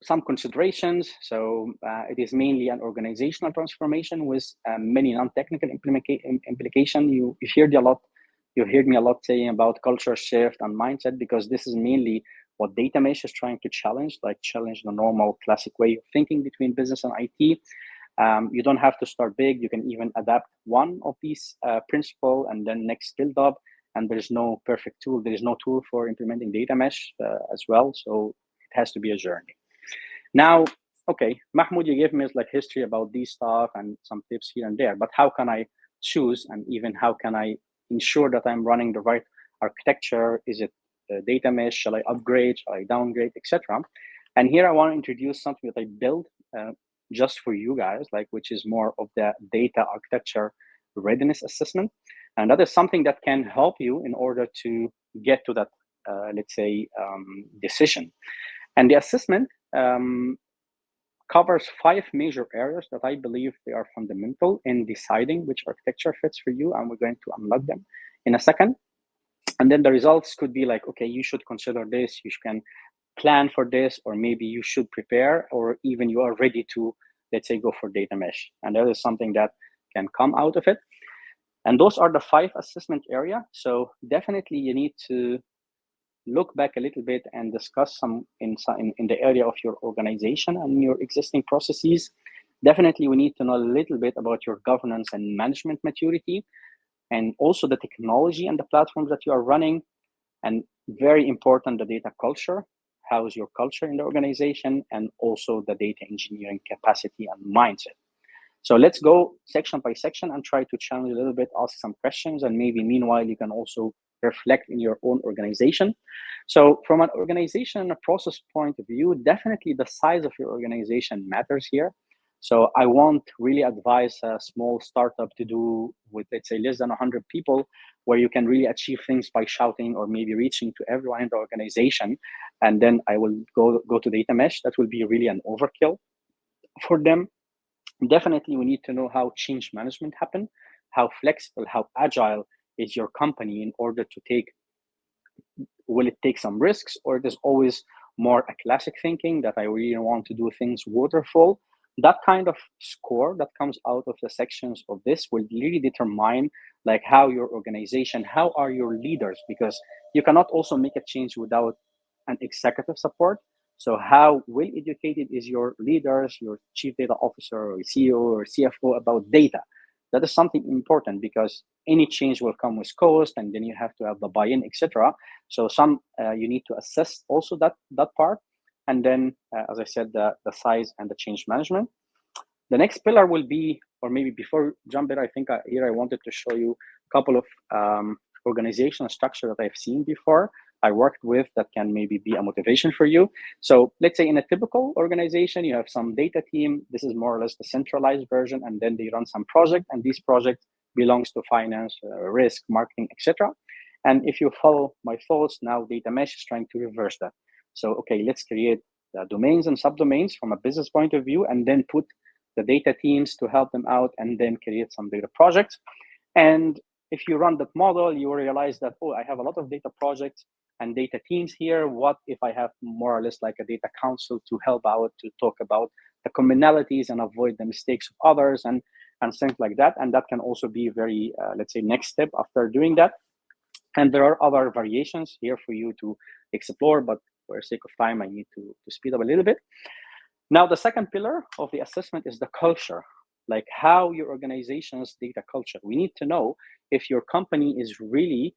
some considerations. So it is mainly an organizational transformation with many non-technical implication. You heard me a lot saying about culture shift and mindset, because this is mainly what data mesh is trying to challenge the normal classic way of thinking between business and IT. You don't have to start big. You can even adapt one of these principles and then next build up. And there's no perfect tool. There is no tool for implementing data mesh as well. So it has to be a journey. Now, okay, Mahmoud, you gave me like history about these stuff and some tips here and there, but how can I choose, and even how can I ensure that I'm running the right architecture? Is it data mesh? Shall I upgrade? Shall I downgrade, etc.? And here I want to introduce something that I built just for you guys, which is more of the data architecture readiness assessment. And that is something that can help you in order to get to that, let's say, decision. And the assessment covers 5 major areas that I believe they are fundamental in deciding which architecture fits for you. And we're going to unlock them in a second. And then the results could be like, okay, you should consider this, you can plan for this, or maybe you should prepare, or even you are ready to, let's say, go for data mesh. And that is something that can come out of it. And those are the 5 assessment area. So definitely you need to look back a little bit and discuss some in the area of your organization and your existing processes. Definitely we need to know a little bit about your governance and management maturity, and also the technology and the platforms that you are running. And very important, the data culture. How is your culture in the organization? And also the data engineering capacity and mindset. So let's go section by section and try to challenge a little bit, ask some questions, and maybe meanwhile you can also reflect in your own organization. So from an organization and a process point of view, definitely the size of your organization matters here. So I won't really advise a small startup to do with, let's say, less than 100 people, where you can really achieve things by shouting or maybe reaching to everyone in the organization. And then I will go to data mesh. That will be really an overkill for them. Definitely, we need to know how change management happen, how flexible, how agile is your company in order to take, will it take some risks, or it is always more a classic thinking that I really want to do things waterfall. That kind of score that comes out of the sections of this will really determine like how your organization, how are your leaders, because you cannot also make a change without an executive support. So how well educated is your leaders, your chief data officer or CEO or CFO about data? That is something important, because any change will come with cost, and then you have to have the buy-in, etc. So you need to assess also that part. And then, as I said, the size and the change management. The next pillar will be, or maybe before jumping, I think here I wanted to show you a couple of organizational structure that I've seen before I worked with that can maybe be a motivation for you. So let's say in a typical organization, you have some data team. This is more or less the centralized version, and then they run some project, and these projects belongs to finance, risk, marketing, etc. And if you follow my thoughts, now data mesh is trying to reverse that. So, okay, let's create domains and subdomains from a business point of view, and then put the data teams to help them out, and then create some data projects. And if you run that model, you realize that, oh, I have a lot of data projects and data teams here. What if I have more or less like a data council to help out, to talk about the commonalities and avoid the mistakes of others and things like that? And that can also be very, let's say, next step after doing that. And there are other variations here for you to explore, but for the sake of time, I need to speed up a little bit. Now, the second pillar of the assessment is the culture, like how your organization's data culture. We need to know if your company is really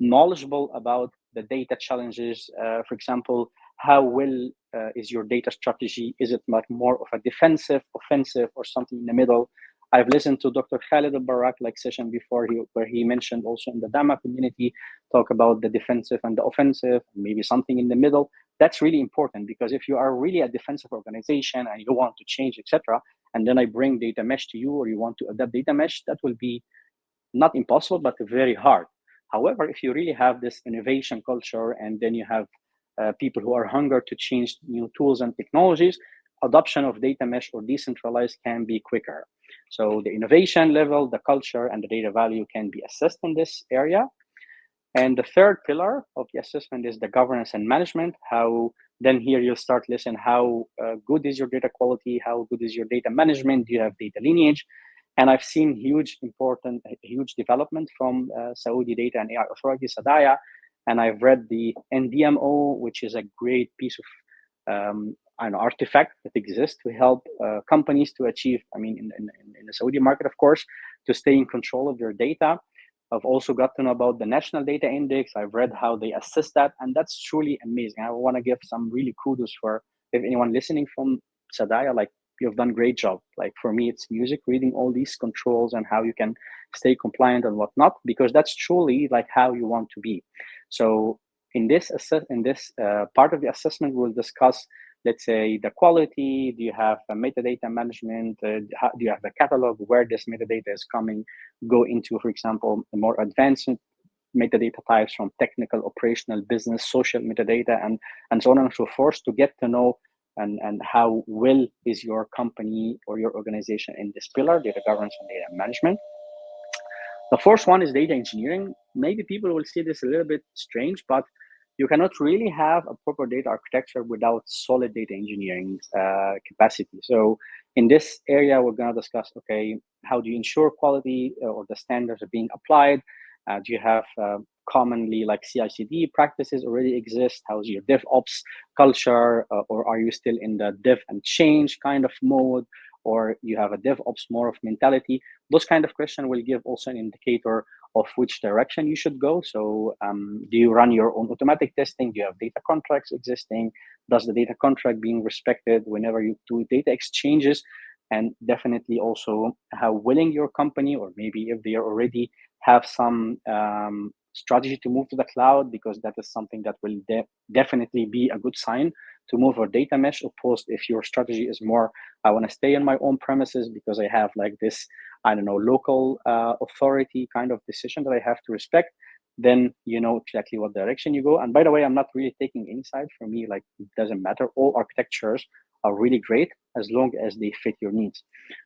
knowledgeable about the data challenges. For example, how well is your data strategy? Is it like more of a defensive, offensive, or something in the middle? I've listened to Dr. Khalid al-Barak session before, where he mentioned also in the DAMA community, talk about the defensive and the offensive, maybe something in the middle. That's really important, because if you are really a defensive organization and you want to change, etc., and then I bring data mesh to you, or you want to adapt data mesh, that will be not impossible, but very hard. However, if you really have this innovation culture, and then you have people who are hungry to change new tools and technologies, adoption of data mesh or decentralized can be quicker. So the innovation level, the culture, and the data value can be assessed in this area. And the third pillar of the assessment is the governance and management. How then here you'll start listening, how good is your data quality? How good is your data management? Do you have data lineage? And I've seen huge development from Saudi Data and AI Authority, SADAYA. And I've read the NDMO, which is a great piece of an artifact that exists to help companies to achieve, in the Saudi market, of course, to stay in control of their data. I've also got to know about the National Data Index. I've read how they assess that, and that's truly amazing. I want to give some really kudos for, if anyone listening from SADAYA, like, you've done a great job. Like, for me, it's music, reading all these controls and how you can stay compliant and whatnot, because that's truly like how you want to be. So in this part of the assessment, we'll discuss, let's say, the quality. Do you have a metadata management? Do you have a catalog where this metadata is coming? Go into, for example, more advanced metadata types from technical, operational, business, social metadata, and so on and so forth, to get to know and how well is your company or your organization in this pillar, data governance and data management. The fourth one is data engineering. Maybe people will see this a little bit strange, but you cannot really have a proper data architecture without solid data engineering capacity. So in this area, we're going to discuss, okay, how do you ensure quality or the standards are being applied? Do you have commonly like CI/CD practices already exist? How's your DevOps culture? Or are you still in the dev and change kind of mode? Or you have a DevOps more of mentality? Those kind of questions will give also an indicator of which direction you should go. So do you run your own automatic testing? Do you have data contracts existing? Does the data contract being respected whenever you do data exchanges? And definitely also how willing your company, or maybe if they are already have some strategy to move to the cloud, because that is something that will definitely be a good sign to move our data mesh. Opposed if your strategy is more, I want to stay on my own premises because I have like this, I don't know, local authority kind of decision that I have to respect, then you know exactly what direction you go. And by the way, I'm not really taking any side. For me, like, it doesn't matter. All architectures are really great as long as they fit your needs.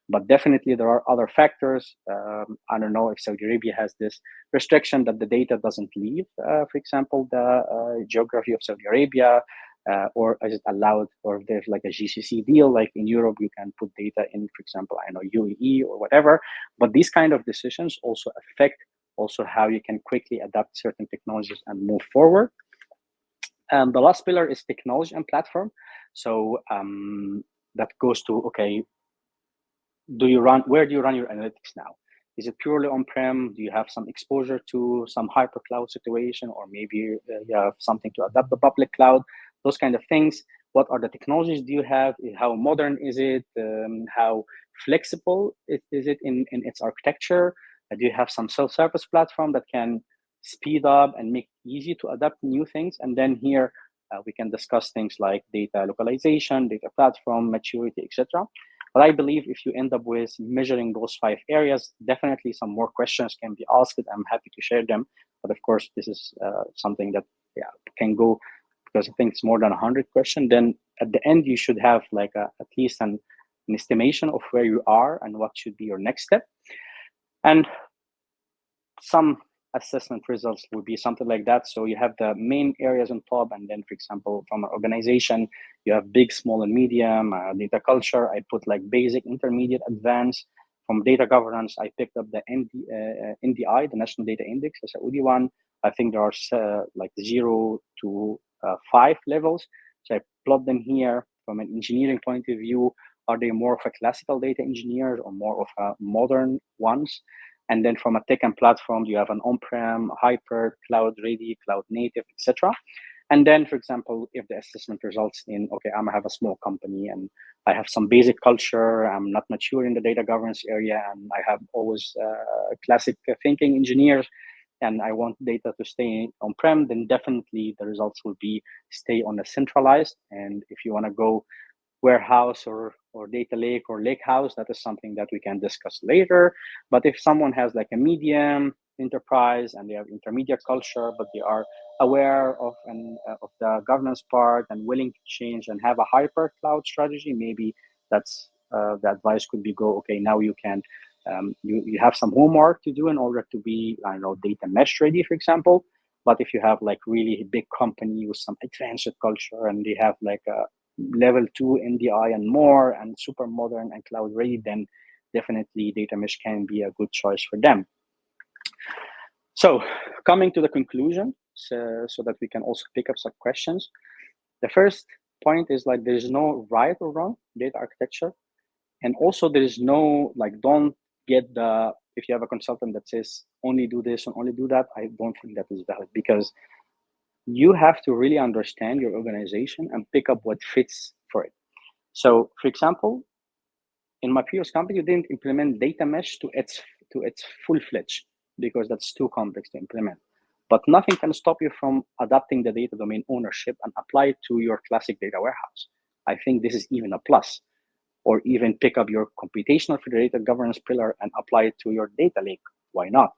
But definitely there are other factors. I don't know if Saudi Arabia has this restriction that the data doesn't leave, for example, the geography of Saudi Arabia, or is it allowed, or if there's like a GCC deal, like in Europe, you can put data in, for example, I know UAE or whatever. But these kind of decisions also affect also how you can quickly adapt certain technologies and move forward. And the last pillar is technology and platform. So that goes to, okay, where do you run your analytics now? Is it purely on-prem? Do you have some exposure to some hyper-cloud situation, or maybe you have something to adapt the public cloud? Those kind of things. What are the technologies do you have? How modern is it? How flexible is it in its architecture? Do you have some self-service platform that can speed up and make it easy to adapt new things? And then here we can discuss things like data localization, data platform, maturity, etc. But I believe if you end up with measuring those 5 areas, definitely some more questions can be asked. I'm happy to share them. But of course, this is something that can go, because I think it's more than 100 questions. Then at the end, you should have like at least an estimation of where you are and what should be your next step. And some assessment results would be something like that. So you have the main areas on top, and then, for example, from an organization, you have big, small, and medium. Data culture, I put like basic, intermediate, advanced. From data governance, I picked up the NDI, the National Data Index, the Saudi one. I think there are like 0 to 5 levels. So I plot them here. From an engineering point of view, are they more of a classical data engineers or more of a modern ones? And then from a tech and platform, you have an on-prem, hyper, cloud-ready, cloud-native, etc. And then, for example, if the assessment results in, okay, I'm gonna have a small company and I have some basic culture, I'm not mature in the data governance area, and I have always classic thinking engineers, and I want data to stay on-prem, then definitely the results will be stay on a centralized. And if you wanna go warehouse or data lake or lake house, that is something that we can discuss later. But if someone has like a medium enterprise and they have intermediate culture, but they are aware of the governance part and willing to change and have a hyper cloud strategy, maybe that's the advice could be go, okay, now you can you have some homework to do in order to be, I don't know, data mesh ready, for example. But if you have like really big company with some advanced culture and they have like a level 2 NDI and more and super modern and cloud ready, then definitely data mesh can be a good choice for them. So coming to the conclusion, so that we can also pick up some questions. The first point is like there is no right or wrong data architecture. And also there is no, like, don't get if you have a consultant that says only do this and only do that, I don't think that is valid, because you have to really understand your organization and pick up what fits for it. So, for example, in my previous company, you didn't implement data mesh to its full-fledged because that's too complex to implement. But nothing can stop you from adapting the data domain ownership and apply it to your classic data warehouse. I think this is even a plus. Or even pick up your computational federated governance pillar and apply it to your data lake. Why not?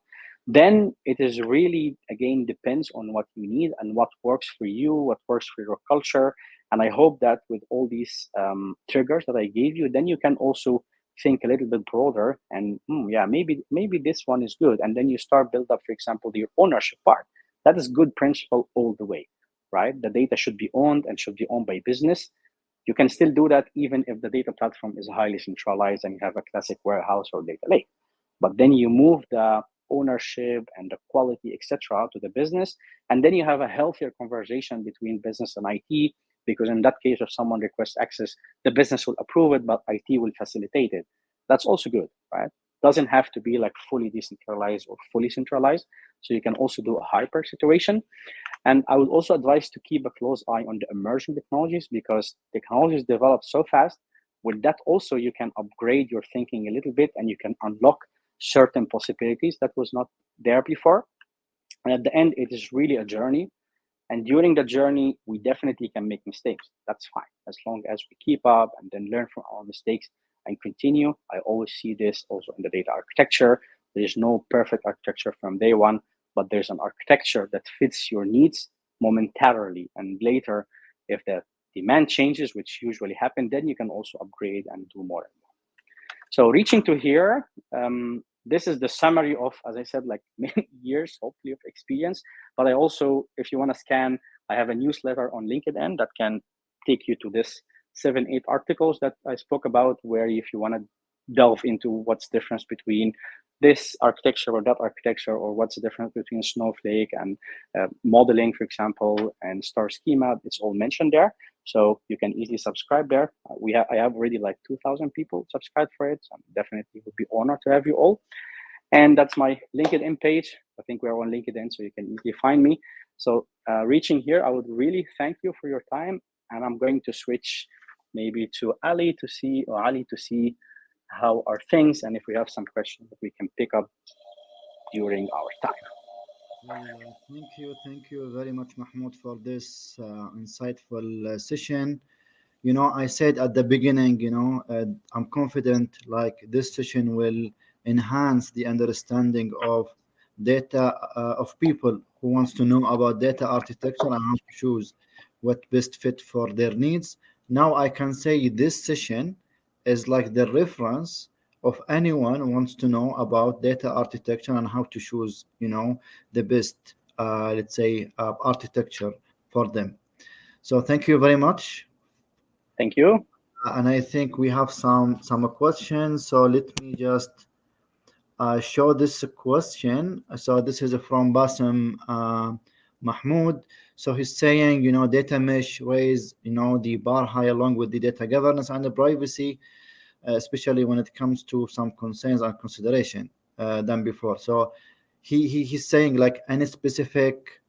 Then it is really, again, depends on what you need and what works for you, what works for your culture. And I hope that with all these triggers that I gave you, then you can also think a little bit broader and yeah, maybe this one is good. And then you start build up, for example, your ownership part. That is good principle all the way. right? The data should be owned and should be owned by business. You can still do that even if the data platform is highly centralized and you have a classic warehouse or data lake. But then you move the ownership and the quality, etc., to the business, and then you have a healthier conversation between business and IT. Because in that case, if someone requests access, the business will approve it, but IT will facilitate it. That's also good, right? Doesn't have to be like fully decentralized or fully centralized. So you can also do a hyper situation. And I would also advise to keep a close eye on the emerging technologies, because technologies develop so fast. With that also, you can upgrade your thinking a little bit and you can unlock certain possibilities that was not there before. And at the end, it is really a journey. And during the journey, we definitely can make mistakes. That's fine, as long as we keep up and then learn from our mistakes and continue. I always see this also in the data architecture. There is no perfect architecture from day one, but there's an architecture that fits your needs momentarily. And later, if the demand changes, which usually happen, then you can also upgrade and do more and more. So reaching to here, this is the summary of, as I said, like many years, hopefully, of experience. But I also, if you want to scan, I have a newsletter on LinkedIn that can take you to this 7-8 articles that I spoke about, where if you want to delve into what's the difference between this architecture or that architecture, or what's the difference between Snowflake and modeling, for example, and star schema, it's all mentioned there. So you can easily subscribe there. I have already like 2,000 people subscribed for it. So definitely would be honored to have you all. And that's my LinkedIn page. I think we're on LinkedIn, so you can easily find me. So reaching here, I would really thank you for your time. And I'm going to switch maybe to Ali to see how are things, and if we have some questions that we can pick up during our time. Well, thank you very much, Mahmoud, for this insightful session. I said at the beginning, I'm confident like this session will enhance the understanding of data of people who wants to know about data architecture and how to choose what best fit for their needs. Now I can say this session is like the reference of anyone who wants to know about data architecture and how to choose, the best, let's say, architecture for them. So thank you very much. Thank you. And I think we have some questions. So let me just show this question. So this is from Basim Mahmoud. So he's saying, data mesh raise, the bar high along with the data governance and the privacy, especially when it comes to some concerns and consideration than before. So he's saying like any specific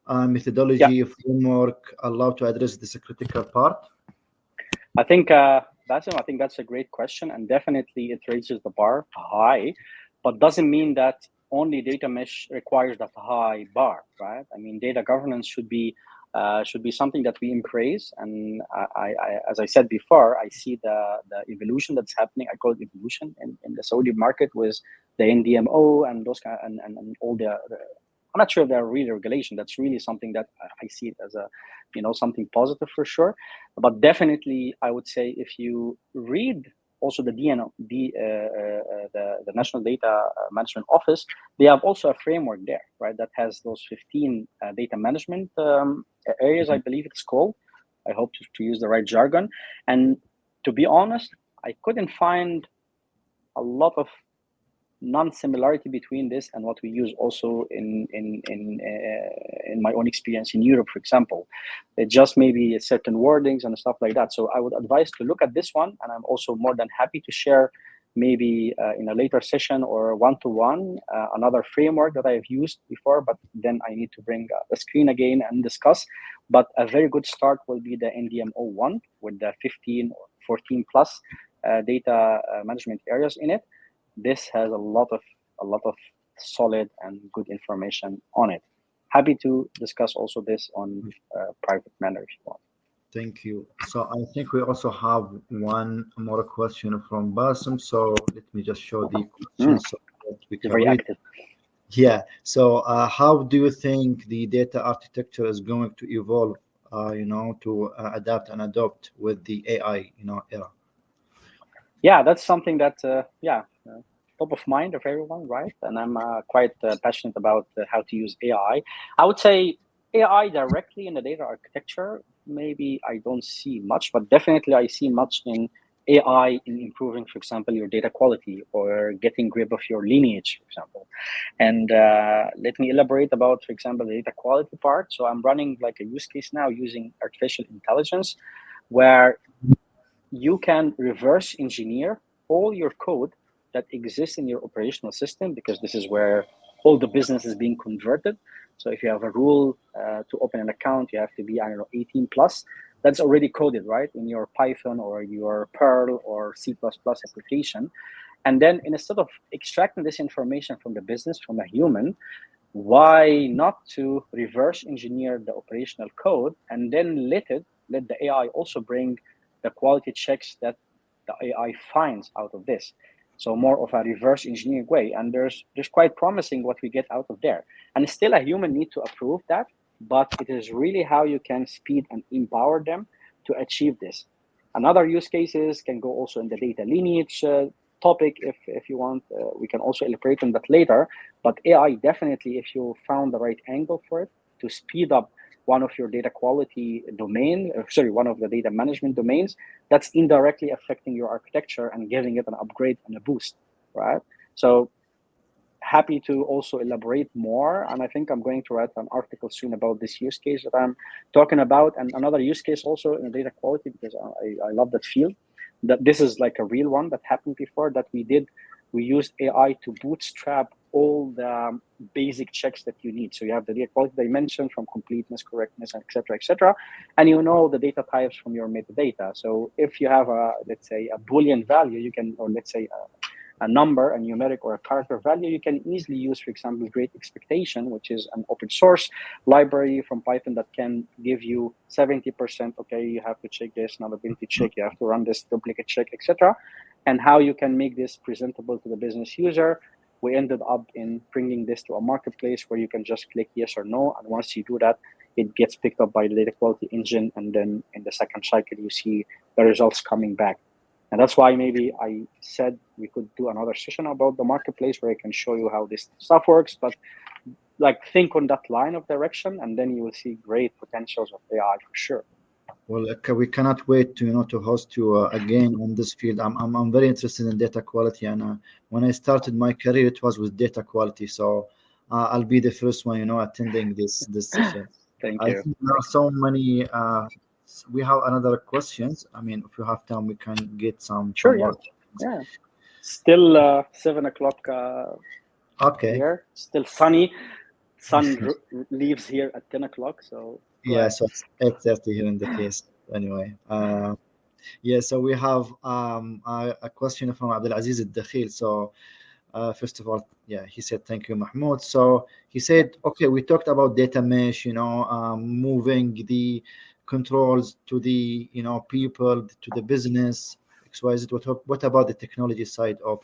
methodology framework allowed to address this critical part. I think Basim, I think that's a great question, and definitely it raises the bar high, but doesn't mean that only data mesh requires that high bar, right? I mean, data governance should be something that we embrace. And I as I said before, I see the evolution that's happening. I call it evolution in the Saudi market with the NDMO and those kind and all the I'm not sure if they're really regulation. That's really something that I see it as a, something positive for sure. But definitely, I would say if you read also the DNO, the National Data Management Office, they have also a framework there, right? That has those 15 data management areas, I believe it's called. I hope to use the right jargon. And to be honest, I couldn't find a lot of non-similarity between this and what we use also in my own experience in Europe, for example. It just maybe certain wordings and stuff like that. So I would advise to look at this one, and I'm also more than happy to share maybe in a later session or one-to-one another framework that I've used before, but then I need to bring the screen again and discuss. But a very good start will be the NDMO1 with the 15 or 14 plus data management areas in it. This has a lot of solid and good information on it. Happy to discuss also this on private manner if you want. Thank you. So I think we also have one more question from Basim. So let me just show the question so that we can very read. active. Yeah. So how do you think the data architecture is going to evolve? To adapt and adopt with the AI, era. Yeah, that's something that top of mind of everyone, right? And I'm quite passionate about how to use AI. I would say AI directly in the data architecture, maybe I don't see much, but definitely I see much in AI in improving, for example, your data quality or getting grip of your lineage, for example. And let me elaborate about, for example, the data quality part. So I'm running like a use case now using artificial intelligence where you can reverse engineer all your code that exists in your operational system, because this is where all the business is being converted. So if you have a rule to open an account, you have to be, I don't know, 18 plus. That's already coded, right, in your Python or your Perl or C++ application. And then instead of extracting this information from the business, from a human, why not to reverse engineer the operational code and then let the AI also bring the quality checks that the AI finds out of this. So more of a reverse engineering way. And there's quite promising what we get out of there. And still a human need to approve that, but it is really how you can speed and empower them to achieve this. Another use cases can go also in the data lineage topic if you want. We can also elaborate on that later. But AI definitely, if you found the right angle for it, to speed up one of your data quality domain, one of the data management domains, that's indirectly affecting your architecture and giving it an upgrade and a boost, right? So happy to also elaborate more. And I think I'm going to write an article soon about this use case that I'm talking about. And another use case also in data quality, because I love that field, that this is like a real one that happened before that we used AI to bootstrap all the basic checks that you need. So you have the data quality dimension from completeness, correctness, et cetera, and you know the data types from your metadata. So if you have let's say a Boolean value, you can, or let's say a number, a numeric or a character value, you can easily use, for example, Great Expectation, which is an open source library from Python that can give you 70%, okay, you have to check this, nullability check, you have to run this duplicate check, etc. And how you can make this presentable to the business user. We ended up in bringing this to a marketplace where you can just click yes or no. And once you do that, it gets picked up by the data quality engine. And then in the second cycle, you see the results coming back. And that's why maybe I said we could do another session about the marketplace where I can show you how this stuff works. But like, think on that line of direction, and then you will see great potentials of AI for sure. Well, we cannot wait to to host you again on this field. I'm very interested in data quality, and when I started my career, it was with data quality. So I'll be the first one, attending this session. Thank I you. think there are so many. We have another questions. I mean, if you have time, we can get some. Sure. Yeah. Still 7 o'clock. Okay. Here, still sunny. Sun leaves here at 10 o'clock. So yeah, so it's 8:30 here in the case. Anyway, yeah. So we have a question from Abdulaziz Al-Dakhil. So first of all, yeah, he said thank you, Mahmoud. So he said, okay, we talked about data mesh, moving the controls to the people, to the business, XYZ. What about the technology side of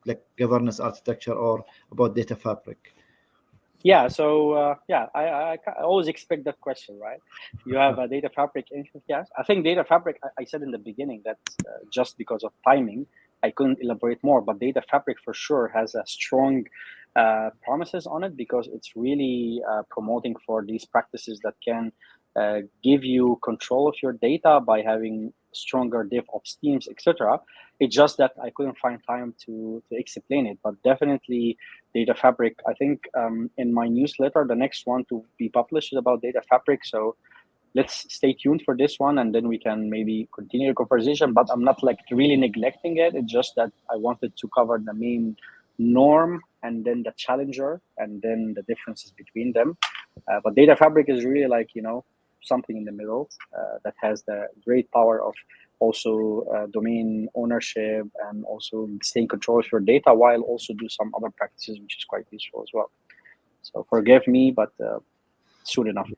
like governance architecture, or about data fabric? Yeah, so I always expect that question, right? You have a data fabric instance. Yes, I think data fabric, I said in the beginning that just because of timing, I couldn't elaborate more, but data fabric for sure has a strong promises on it, because it's really promoting for these practices that can give you control of your data by having stronger DevOps teams, etc. It's just that I couldn't find time to explain it, but definitely data fabric. I think in my newsletter, the next one to be published is about data fabric. So let's stay tuned for this one, and then we can maybe continue the conversation. But I'm not like really neglecting it. It's just that I wanted to cover the main norm and then the challenger and then the differences between them. But data fabric is really like, something in the middle that has the great power of also domain ownership and also staying control of your data, while also do some other practices, which is quite useful as well. So forgive me, but soon enough.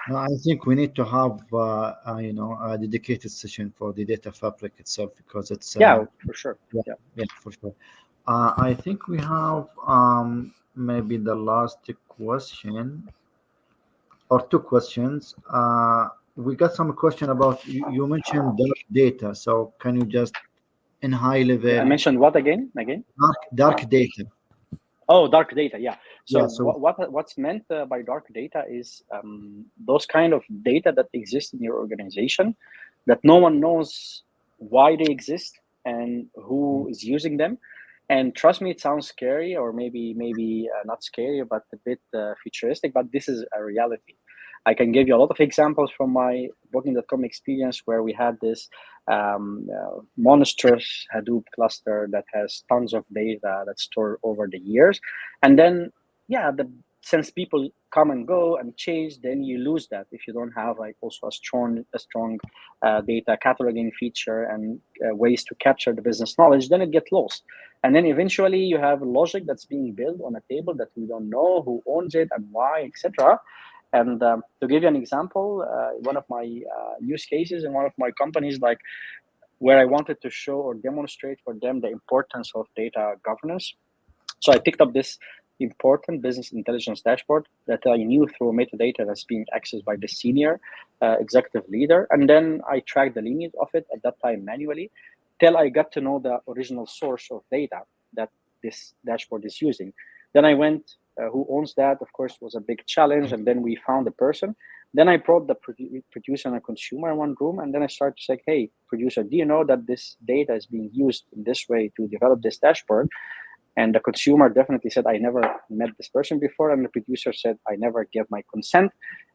No, I think we need to have a dedicated session for the data fabric itself, because it's for sure. Yeah, for sure. I think we have maybe the last question or two questions. We got some question about you mentioned dark data. So can you just in high level? I mentioned what again? Dark data. Oh, dark data. Yeah. So, Yeah, so what's meant by dark data is those kind of data that exist in your organization that no one knows why they exist and who is using them. And trust me, it sounds scary, or maybe not scary, but a bit futuristic, but this is a reality. I can give you a lot of examples from my Booking.com experience where we had this monstrous Hadoop cluster that has tons of data that's stored over the years. And then, since people come and go and change, then you lose that if you don't have like also a strong data cataloging feature and ways to capture the business knowledge, then it gets lost. And then eventually you have logic that's being built on a table that we don't know who owns it and why, etc. And to give you an example, one of my use cases in one of my companies, like where I wanted to show or demonstrate for them the importance of data governance. So I picked up this important business intelligence dashboard that I knew through metadata that's being accessed by the senior executive leader. And then I tracked the lineage of it at that time manually till I got to know the original source of data that this dashboard is using. Then I went, who owns that, of course, was a big challenge. And then we found the person. Then I brought the producer and a consumer in one room. And then I started to say, hey, producer, do you know that this data is being used in this way to develop this dashboard? And the consumer definitely said, I never met this person before. And the producer said, I never gave my consent.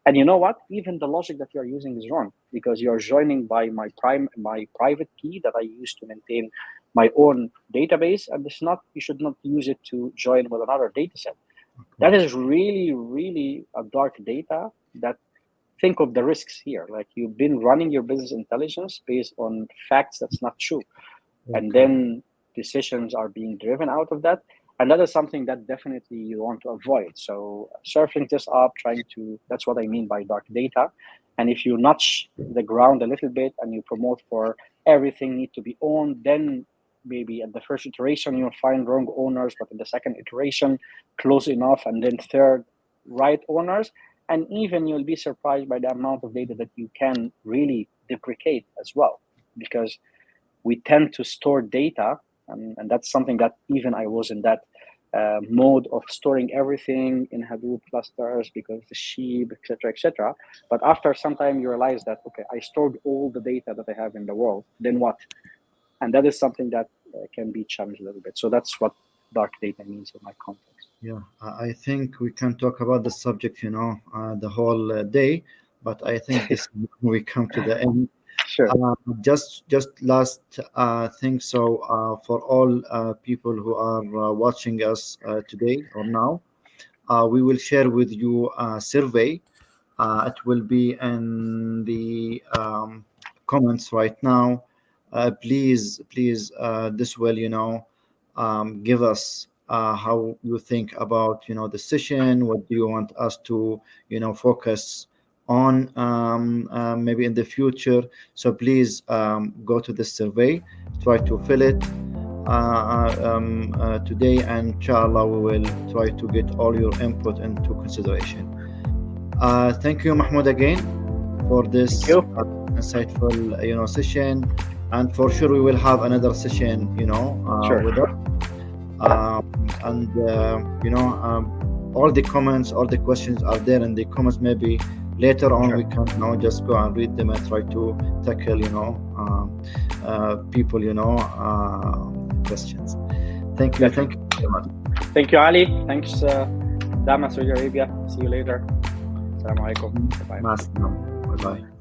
And you know what? Even the logic that you're using is wrong, because you're joining by my private key that I use to maintain my own database. And it's not, you should not use it to join with another data set. Okay. That is really, really a dark data that think of the risks here. Like you've been running your business intelligence based on facts that's not true. Okay. And then decisions are being driven out of that. And that is something that definitely you want to avoid. So surfing this up, that's what I mean by dark data. And if you notch the ground a little bit and you promote for everything need to be owned, then maybe at the first iteration, you'll find wrong owners, but in the second iteration, close enough. And then third, right owners. And even you'll be surprised by the amount of data that you can really deprecate as well, because we tend to store data. And that's something that even I was in that mode of storing everything in Hadoop clusters because the sheep, etc. But after some time, you realize that, okay, I stored all the data that I have in the world. Then what? And that is something that can be challenged a little bit. So that's what dark data means in my context. Yeah, I think we can talk about the subject, the whole day. But I think this we come to the end. Sure. Just last thing. So for all people who are watching us today or now, we will share with you a survey. It will be in the comments right now. Please, this will give us how you think about the session. What do you want us to focus on maybe in the future? So please go to this survey, try to fill it today, and inshallah we will try to get all your input into consideration. Thank you, Mahmoud, again for this insightful session, and for sure we will have another session sure. with us. All the comments, all the questions are there in the comments. Maybe later on, sure, we can just go and read them and try to tackle, people, questions. Thank you. Thank you very much. Thank you, Ali. Thanks, DAMA, Saudi Arabia. See you later. Assalamu alaikum. Bye-bye.